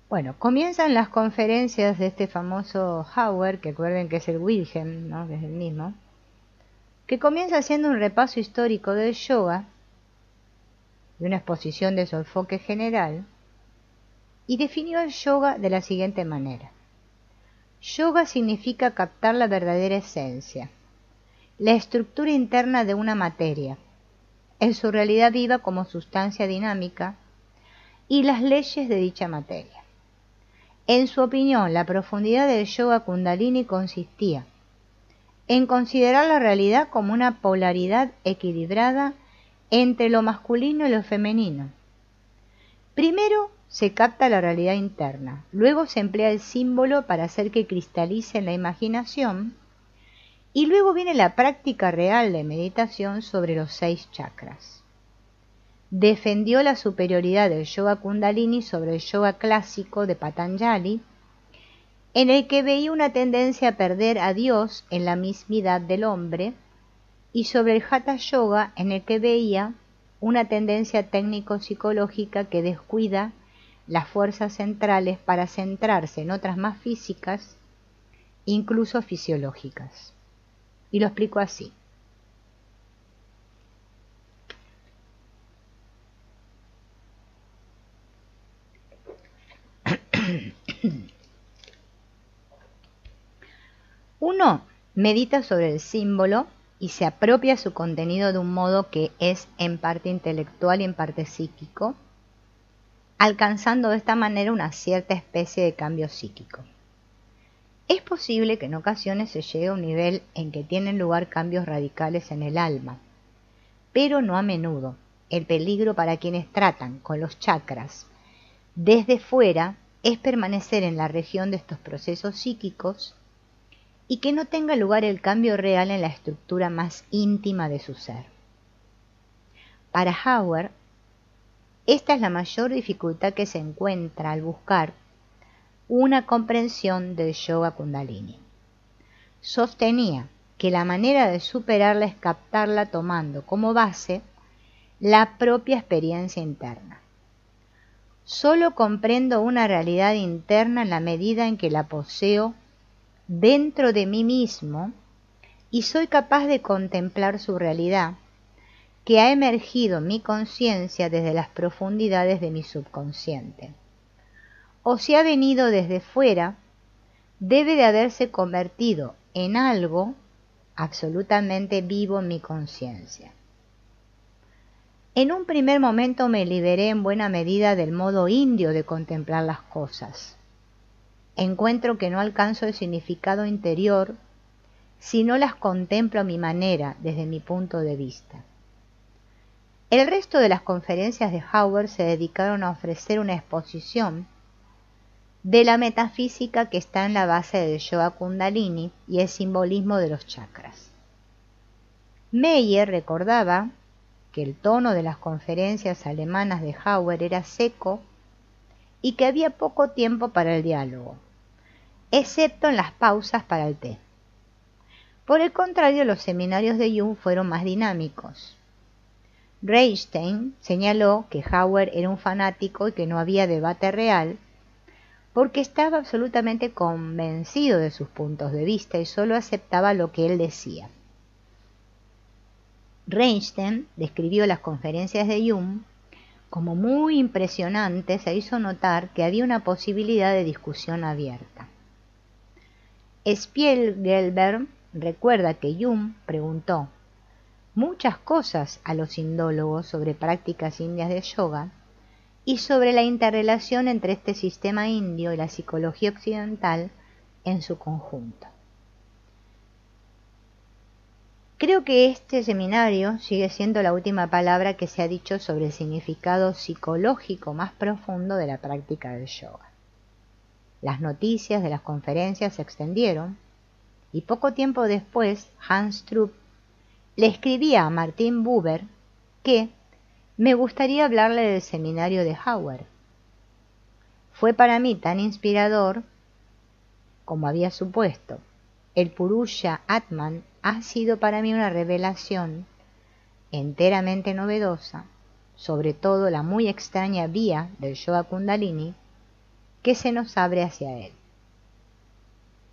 Bueno, comienzan las conferencias de este famoso Hauer, que recuerden que es el Wilhelm, ¿no? Que es el mismo, que comienza haciendo un repaso histórico del yoga y una exposición de su enfoque general, y definió el yoga de la siguiente manera: yoga significa captar la verdadera esencia, la estructura interna de una materia, en su realidad viva como sustancia dinámica y las leyes de dicha materia. En su opinión, la profundidad del yoga kundalini consistía en considerar la realidad como una polaridad equilibrada entre lo masculino y lo femenino. Primero se capta la realidad interna, luego se emplea el símbolo para hacer que cristalice en la imaginación, y luego viene la práctica real de meditación sobre los 6 chakras. Defendió la superioridad del yoga kundalini sobre el yoga clásico de Patanjali, en el que veía una tendencia a perder a Dios en la mismidad del hombre, y sobre el hatha yoga, en el que veía una tendencia técnico-psicológica que descuida las fuerzas centrales para centrarse en otras más físicas, incluso fisiológicas. Y lo explico así. Uno medita sobre el símbolo y se apropia su contenido de un modo que es en parte intelectual y en parte psíquico, alcanzando de esta manera una cierta especie de cambio psíquico. Es posible que en ocasiones se llegue a un nivel en que tienen lugar cambios radicales en el alma, pero no a menudo. El peligro para quienes tratan con los chakras desde fuera es permanecer en la región de estos procesos psíquicos y que no tenga lugar el cambio real en la estructura más íntima de su ser. Para Hauer, esta es la mayor dificultad que se encuentra al buscar una comprensión del yoga kundalini. Sostenía que la manera de superarla es captarla tomando como base la propia experiencia interna. Solo comprendo una realidad interna en la medida en que la poseo dentro de mí mismo y soy capaz de contemplar su realidad, que ha emergido en mi conciencia desde las profundidades de mi subconsciente. O si ha venido desde fuera, debe de haberse convertido en algo absolutamente vivo en mi conciencia. En un primer momento me liberé en buena medida del modo indio de contemplar las cosas. Encuentro que no alcanzo el significado interior si no las contemplo a mi manera, desde mi punto de vista. El resto de las conferencias de Hauer se dedicaron a ofrecer una exposición de la metafísica que está en la base del yoga kundalini y el simbolismo de los chakras. Meyer recordaba que el tono de las conferencias alemanas de Hauer era seco y que había poco tiempo para el diálogo, excepto en las pausas para el té. Por el contrario, los seminarios de Jung fueron más dinámicos. Reinstein señaló que Hauer era un fanático y que no había debate real, porque estaba absolutamente convencido de sus puntos de vista y solo aceptaba lo que él decía. Reinstein describió las conferencias de Jung como muy impresionantes e hizo notar que había una posibilidad de discusión abierta. Spielgelber recuerda que Jung preguntó muchas cosas a los indólogos sobre prácticas indias de yoga y sobre la interrelación entre este sistema indio y la psicología occidental en su conjunto. Creo que este seminario sigue siendo la última palabra que se ha dicho sobre el significado psicológico más profundo de la práctica del yoga. Las noticias de las conferencias se extendieron y poco tiempo después Hans Trupp le escribía a Martin Buber que me gustaría hablarle del seminario de Hauer. Fue para mí tan inspirador como había supuesto. El Purusha Atman ha sido para mí una revelación enteramente novedosa, sobre todo la muy extraña vía del yoga kundalini que se nos abre hacia él.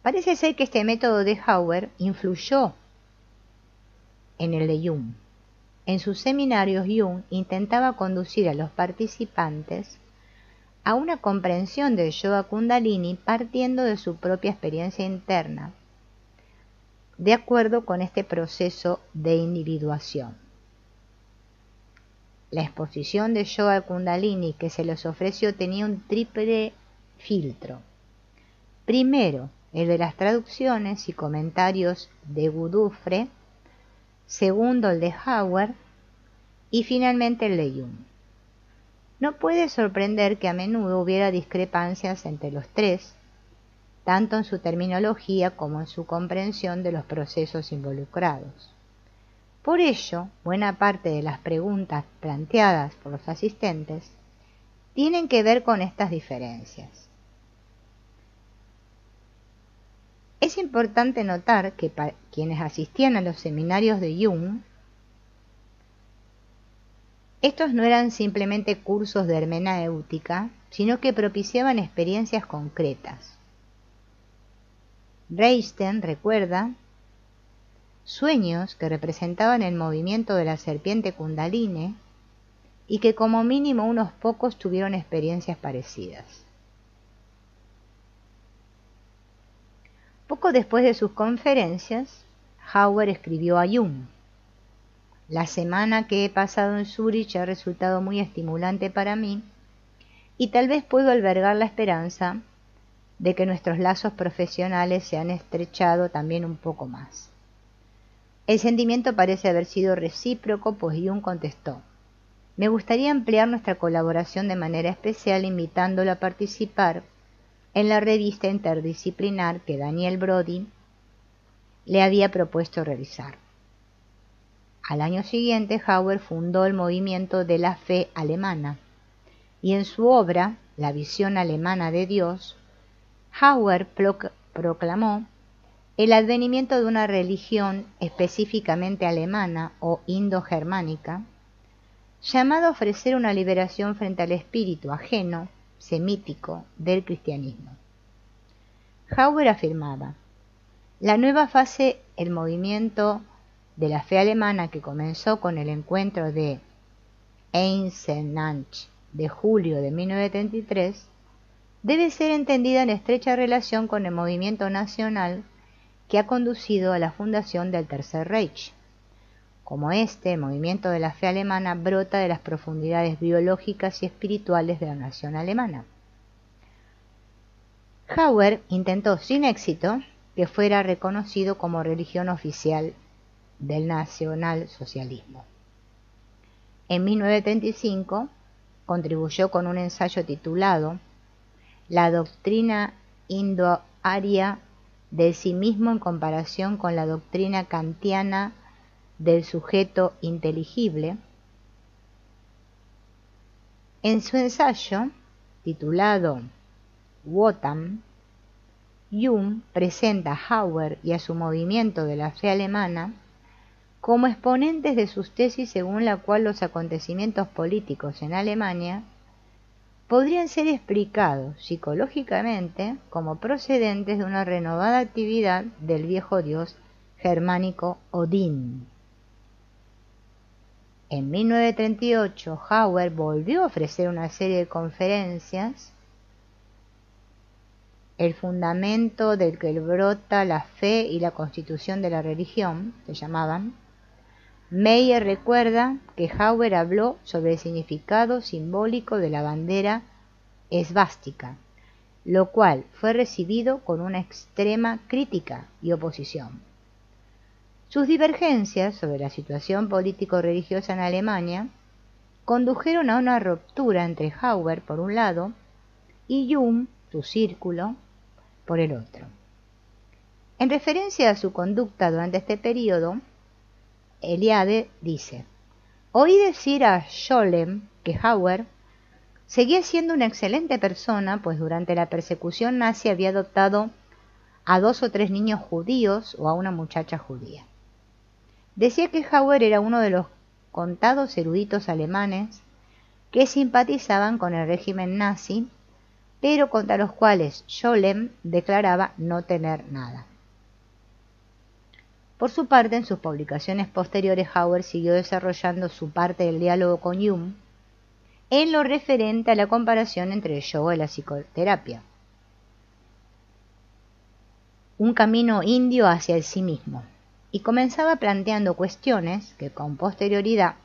Parece ser que este método de Hauer influyó en el de Jung. En sus seminarios, Jung intentaba conducir a los participantes a una comprensión del yoga kundalini partiendo de su propia experiencia interna, de acuerdo con este proceso de individuación. la exposición de Yoga al Kundalini que se les ofreció tenía un triple filtro. Primero, el de las traducciones y comentarios de Godufrey. Segundo, el de Hauer. Y finalmente el de Jung. No puede sorprender que a menudo hubiera discrepancias entre los tres, tanto en su terminología como en su comprensión de los procesos involucrados. Por ello, buena parte de las preguntas planteadas por los asistentes tienen que ver con estas diferencias. Es importante notar que para quienes asistían a los seminarios de Jung, estos no eran simplemente cursos de hermenéutica, sino que propiciaban experiencias concretas. Reichten recuerda sueños que representaban el movimiento de la serpiente Kundalini y que como mínimo unos pocos tuvieron experiencias parecidas. Poco después de sus conferencias, Hauer escribió a Jung: «La semana que he pasado en Zúrich ha resultado muy estimulante para mí y tal vez puedo albergar la esperanza de que nuestros lazos profesionales se han estrechado también un poco más». El sentimiento parece haber sido recíproco, pues Jung contestó: «Me gustaría ampliar nuestra colaboración de manera especial invitándolo a participar en la revista interdisciplinar que Daniel Brody le había propuesto realizar». Al año siguiente, Hauer fundó el movimiento de la fe alemana, y en su obra, La visión alemana de Dios, Hauer proclamó el advenimiento de una religión específicamente alemana o indo-germánica, llamada a ofrecer una liberación frente al espíritu ajeno, semítico, del cristianismo. Hauer afirmaba: «La nueva fase, el movimiento de la fe alemana que comenzó con el encuentro de Eisenach de julio de 1933, debe ser entendida en estrecha relación con el movimiento nacional que ha conducido a la fundación del Tercer Reich. Como el movimiento de la fe alemana brota de las profundidades biológicas y espirituales de la nación alemana». Hauer intentó sin éxito que fuera reconocido como religión oficial del nacionalsocialismo. En 1935 contribuyó con un ensayo titulado «La doctrina indo-aria del sí mismo en comparación con la doctrina kantiana del sujeto inteligible». En su ensayo, titulado Wotan, Jung presenta a Hauer y a su movimiento de la fe alemana como exponentes de sus tesis según la cual los acontecimientos políticos en Alemania podrían ser explicados psicológicamente como procedentes de una renovada actividad del viejo dios germánico Odín. En 1938, Hauer volvió a ofrecer una serie de conferencias, El fundamento del que brota la fe y la constitución de la religión, se llamaban. Meyer recuerda que Hauer habló sobre el significado simbólico de la bandera esvástica, lo cual fue recibido con una extrema crítica y oposición. Sus divergencias sobre la situación político-religiosa en Alemania condujeron a una ruptura entre Hauer por un lado y Jung, su círculo, por el otro. En referencia a su conducta durante este periodo, Eliade dice: «Oí decir a Scholem que Hauer seguía siendo una excelente persona, pues durante la persecución nazi había adoptado a 2 o 3 niños judíos o a una muchacha judía. Decía que Hauer era uno de los contados eruditos alemanes que simpatizaban con el régimen nazi, pero contra los cuales Scholem declaraba no tener nada». Por su parte, en sus publicaciones posteriores, Hauer siguió desarrollando su parte del diálogo con Jung en lo referente a la comparación entre el yoga y la psicoterapia, un camino indio hacia el sí mismo, y comenzaba planteando cuestiones que con posterioridad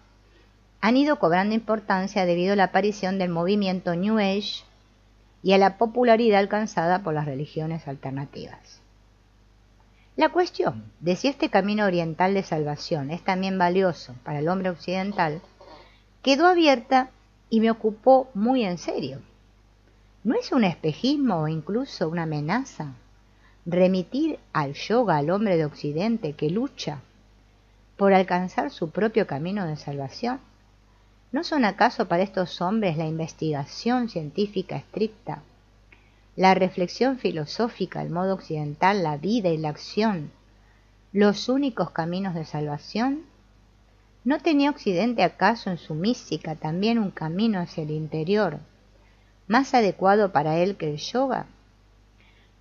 han ido cobrando importancia debido a la aparición del movimiento New Age y a la popularidad alcanzada por las religiones alternativas. La cuestión de si este camino oriental de salvación es también valioso para el hombre occidental quedó abierta y me ocupó muy en serio. ¿No es un espejismo o incluso una amenaza remitir al yoga al hombre de Occidente que lucha por alcanzar su propio camino de salvación? ¿No son acaso para estos hombres la investigación científica estricta, la reflexión filosófica, el modo occidental, la vida y la acción, los únicos caminos de salvación? ¿No tenía Occidente acaso en su mística también un camino hacia el interior, más adecuado para él que el yoga?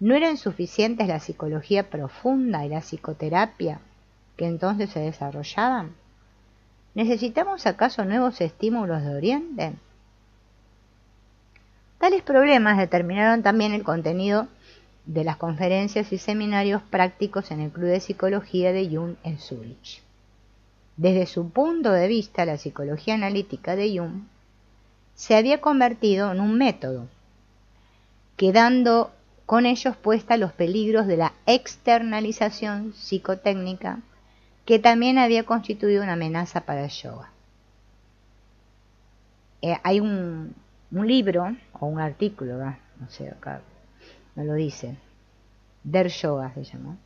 ¿No eran suficientes la psicología profunda y la psicoterapia que entonces se desarrollaban? ¿Necesitamos acaso nuevos estímulos de Oriente? Tales problemas determinaron también el contenido de las conferencias y seminarios prácticos en el Club de Psicología de Jung en Zúrich. Desde su punto de vista, la psicología analítica de Jung se había convertido en un método, quedando con ellos puesta los peligros de la externalización psicotécnica, que también había constituido una amenaza para el yoga. Hay un libro o un artículo, no sé, acá no lo dice, Der Yoga se llama,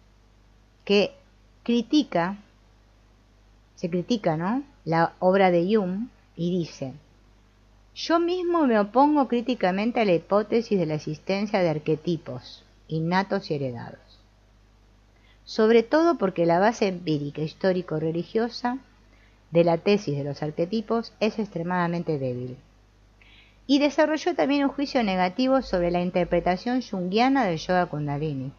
que se critica, ¿no?, la obra de Jung y dice: yo mismo me opongo críticamente a la hipótesis de la existencia de arquetipos innatos y heredados, sobre todo porque la base empírica histórico-religiosa de la tesis de los arquetipos es extremadamente débil. Y desarrolló también un juicio negativo sobre la interpretación junguiana del yoga kundalini.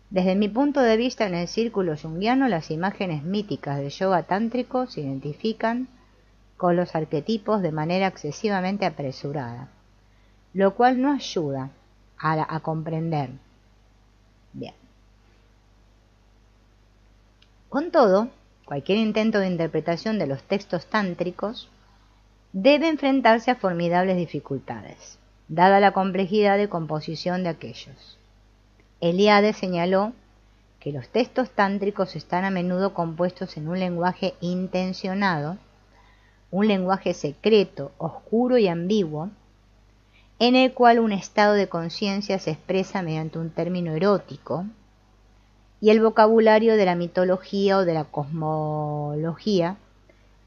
Desde mi punto de vista, en el círculo junguiano, las imágenes míticas del yoga tántrico se identifican con los arquetipos de manera excesivamente apresurada, lo cual no ayuda a comprender. Bien. Con todo, cualquier intento de interpretación de los textos tántricos debe enfrentarse a formidables dificultades, dada la complejidad de composición de aquellos. Eliade señaló que los textos tántricos están a menudo compuestos en un lenguaje intencionado, un lenguaje secreto, oscuro y ambiguo, en el cual un estado de conciencia se expresa mediante un término erótico, y el vocabulario de la mitología o de la cosmología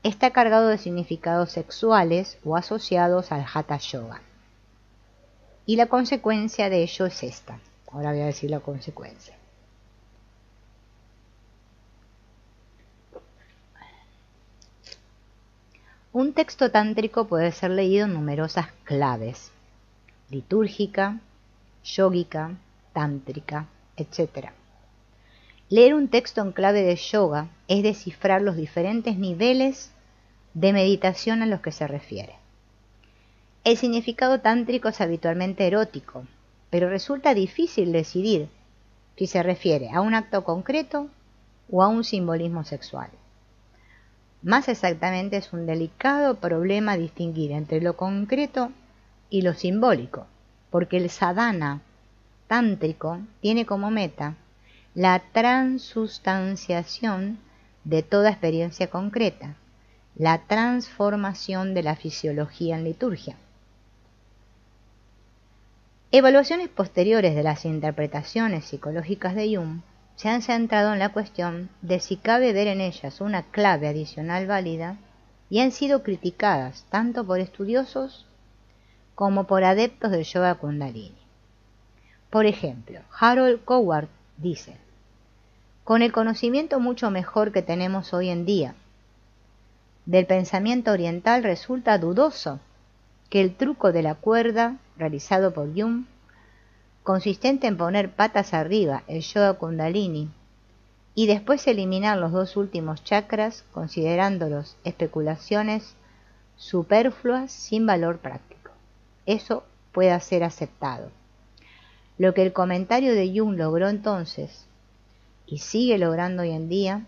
está cargado de significados sexuales o asociados al Hatha Yoga. Y la consecuencia de ello es esta. Ahora voy a decir la consecuencia. Un texto tántrico puede ser leído en numerosas claves: litúrgica, yógica, tántrica, etc. Leer un texto en clave de yoga es descifrar los diferentes niveles de meditación a los que se refiere. El significado tántrico es habitualmente erótico, pero resulta difícil decidir si se refiere a un acto concreto o a un simbolismo sexual. Más exactamente, es un delicado problema distinguir entre lo concreto y lo simbólico, porque el sadhana tántrico tiene como meta la transustanciación de toda experiencia concreta, la transformación de la fisiología en liturgia. Evaluaciones posteriores de las interpretaciones psicológicas de Jung se han centrado en la cuestión de si cabe ver en ellas una clave adicional válida y han sido criticadas tanto por estudiosos como por adeptos del yoga kundalini. Por ejemplo, Harold Coward dice: con el conocimiento mucho mejor que tenemos hoy en día del pensamiento oriental, resulta dudoso que el truco de la cuerda realizado por Jung, consistente en poner patas arriba el yoga kundalini y después eliminar los dos últimos chakras, considerándolos especulaciones superfluas sin valor práctico, eso pueda ser aceptado. Lo que el comentario de Jung logró entonces, y sigue logrando hoy en día,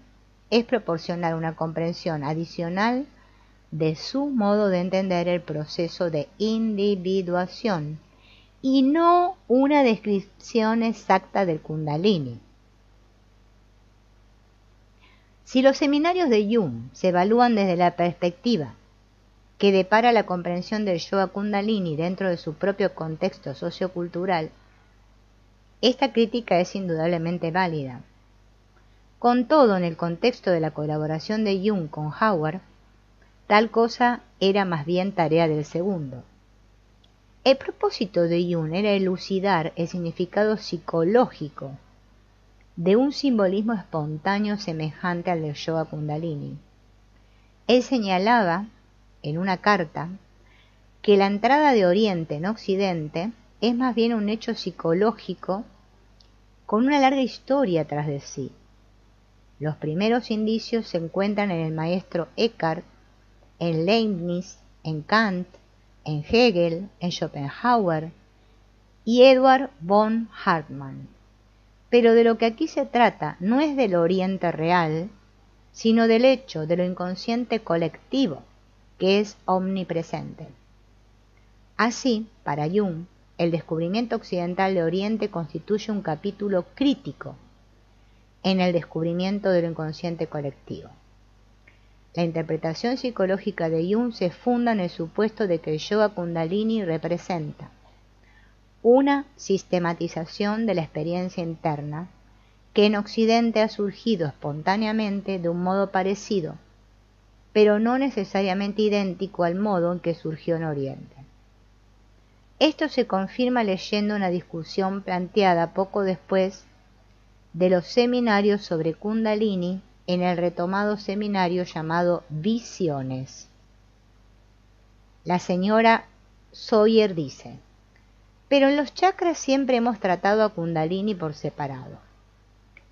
es proporcionar una comprensión adicional de su modo de entender el proceso de individuación y no una descripción exacta del Kundalini. Si los seminarios de Jung se evalúan desde la perspectiva que depara la comprensión del yoga Kundalini dentro de su propio contexto sociocultural, esta crítica es indudablemente válida. Con todo, en el contexto de la colaboración de Jung con Howard, tal cosa era más bien tarea del segundo. El propósito de Jung era elucidar el significado psicológico de un simbolismo espontáneo semejante al del yoga Kundalini. Él señalaba, en una carta, que la entrada de Oriente en Occidente es más bien un hecho psicológico con una larga historia tras de sí. Los primeros indicios se encuentran en el maestro Eckhart, en Leibniz, en Kant, en Hegel, en Schopenhauer y Edward von Hartmann. Pero de lo que aquí se trata no es del Oriente real, sino del hecho de lo inconsciente colectivo, que es omnipresente. Así, para Jung, el descubrimiento occidental de Oriente constituye un capítulo crítico en el descubrimiento de lo inconsciente colectivo. La interpretación psicológica de Jung se funda en el supuesto de que el yoga Kundalini representa una sistematización de la experiencia interna que en Occidente ha surgido espontáneamente de un modo parecido, pero no necesariamente idéntico al modo en que surgió en Oriente. Esto se confirma leyendo una discusión planteada poco después de los seminarios sobre Kundalini en el retomado seminario llamado Visiones. La señora Sawyer dice: pero en los chakras siempre hemos tratado a Kundalini por separado.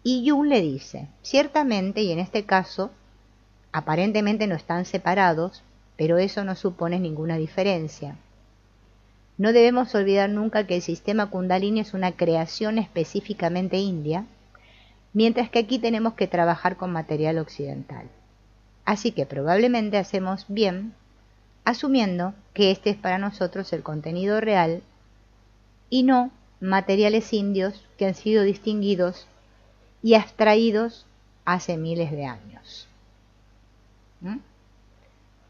Y Jung le dice: ciertamente, y en este caso, aparentemente no están separados, pero eso no supone ninguna diferencia. No debemos olvidar nunca que el sistema Kundalini es una creación específicamente india, mientras que aquí tenemos que trabajar con material occidental. Así que probablemente hacemos bien asumiendo que este es para nosotros el contenido real y no materiales indios que han sido distinguidos y abstraídos hace miles de años.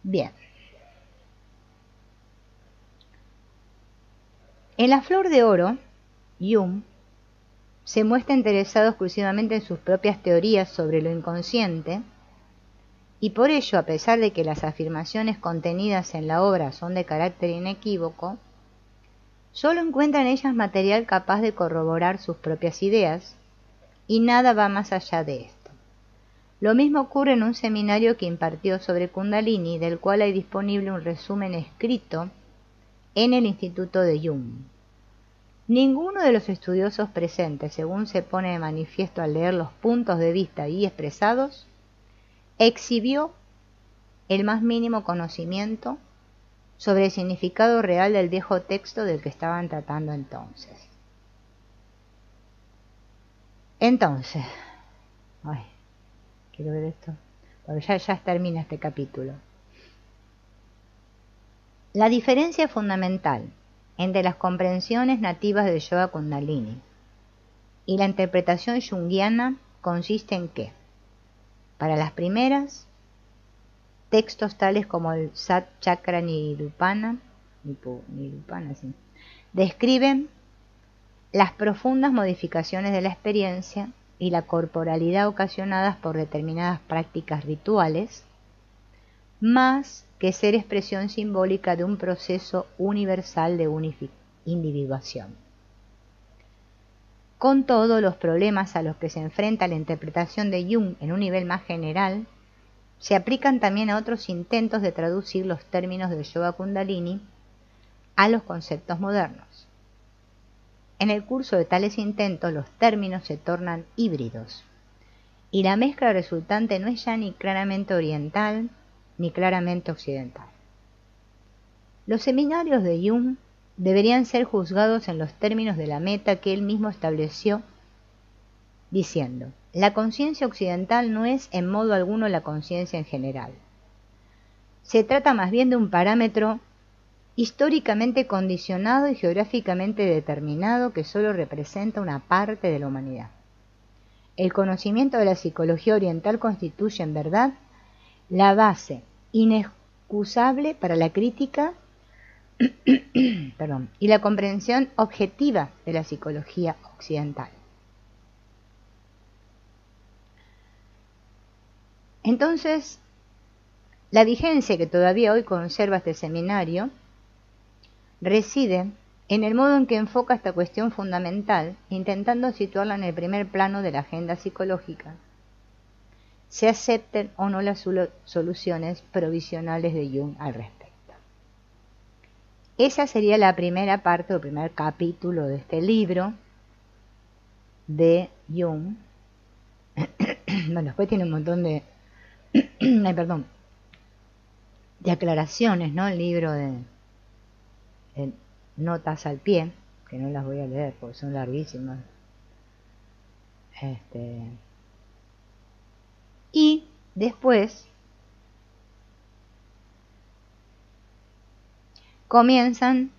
Bien. En La Flor de Oro, Jung se muestra interesado exclusivamente en sus propias teorías sobre lo inconsciente, y por ello, a pesar de que las afirmaciones contenidas en la obra son de carácter inequívoco, solo encuentra en ellas material capaz de corroborar sus propias ideas, y nada va más allá de esto. Lo mismo ocurre en un seminario que impartió sobre Kundalini, del cual hay disponible un resumen escrito en el Instituto de Jung. Ninguno de los estudiosos presentes, según se pone de manifiesto al leer los puntos de vista ahí expresados, exhibió el más mínimo conocimiento sobre el significado real del viejo texto del que estaban tratando entonces. Quiero ver esto, porque ya termina este capítulo. La diferencia fundamental entre las comprensiones nativas del yoga Kundalini y la interpretación junguiana consiste en que, para las primeras, textos tales como el Sat Chakra Nirupana describen las profundas modificaciones de la experiencia y la corporalidad ocasionadas por determinadas prácticas rituales, más que ser expresión simbólica de un proceso universal de individuación. Con todo, los problemas a los que se enfrenta la interpretación de Jung en un nivel más general se aplican también a otros intentos de traducir los términos del yoga Kundalini a los conceptos modernos. En el curso de tales intentos, los términos se tornan híbridos, y la mezcla resultante no es ya ni claramente oriental ni claramente occidental. Los seminarios de Jung deberían ser juzgados en los términos de la meta que él mismo estableció, diciendo: la conciencia occidental no es en modo alguno la conciencia en general. Se trata más bien de un parámetro históricamente condicionado y geográficamente determinado que solo representa una parte de la humanidad. El conocimiento de la psicología oriental constituye, en verdad, la base inexcusable para la crítica y la comprensión objetiva de la psicología occidental. Entonces, la vigencia que todavía hoy conserva este seminario reside en el modo en que enfoca esta cuestión fundamental, intentando situarla en el primer plano de la agenda psicológica, se acepten o no las soluciones provisionales de Jung al respecto. Esa sería la primera parte o el primer capítulo de este libro de Jung. Bueno, después tiene un montón de de aclaraciones, ¿no? El libro de notas al pie, que no las voy a leer porque son larguísimas. Y después comienzan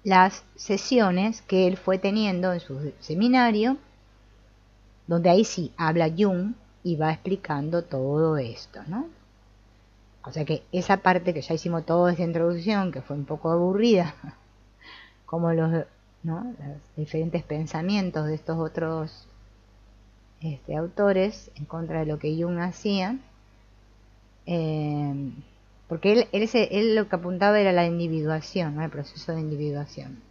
las sesiones que él fue teniendo en su seminario, donde ahí sí habla Jung y va explicando todo esto, ¿no? O sea que esa parte que ya hicimos toda esta introducción, que fue un poco aburrida, como los diferentes pensamientos de estos otros autores en contra de lo que Jung hacía, porque él lo que apuntaba era la individuación, ¿no? El proceso de individuación.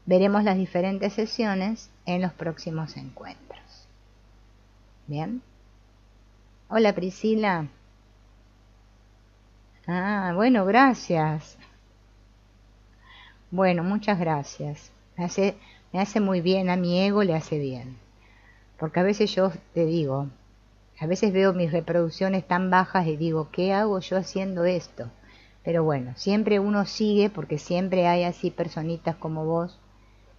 Veremos las diferentes sesiones en los próximos encuentros. ¿Bien? Hola Priscila. Ah, bueno, gracias. Bueno, muchas gracias. Me hace muy bien, a mi ego le hace bien. Porque a veces yo te digo, a veces veo mis reproducciones tan bajas y digo, ¿qué hago yo haciendo esto? Pero bueno, siempre uno sigue porque siempre hay así personitas como vos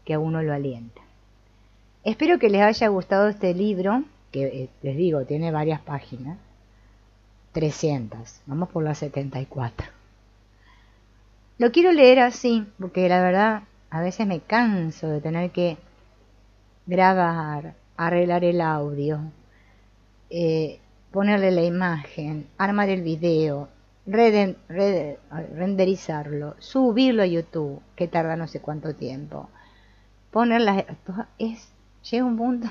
que a uno lo alientan. Espero que les haya gustado este libro, que les digo, tiene varias páginas. 300, vamos por las 74. Lo quiero leer así, porque la verdad a veces me canso de tener que grabar, arreglar el audio, ponerle la imagen, armar el video, renderizarlo, subirlo a YouTube, que tarda no sé cuánto tiempo, llega un punto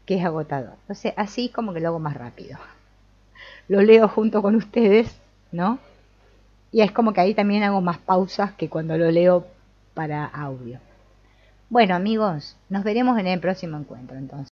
que es agotador. Entonces así como que lo hago más rápido. Lo leo junto con ustedes, ¿no? Y es como que ahí también hago más pausas que cuando lo leo para audio. Bueno, amigos, nos veremos en el próximo encuentro entonces.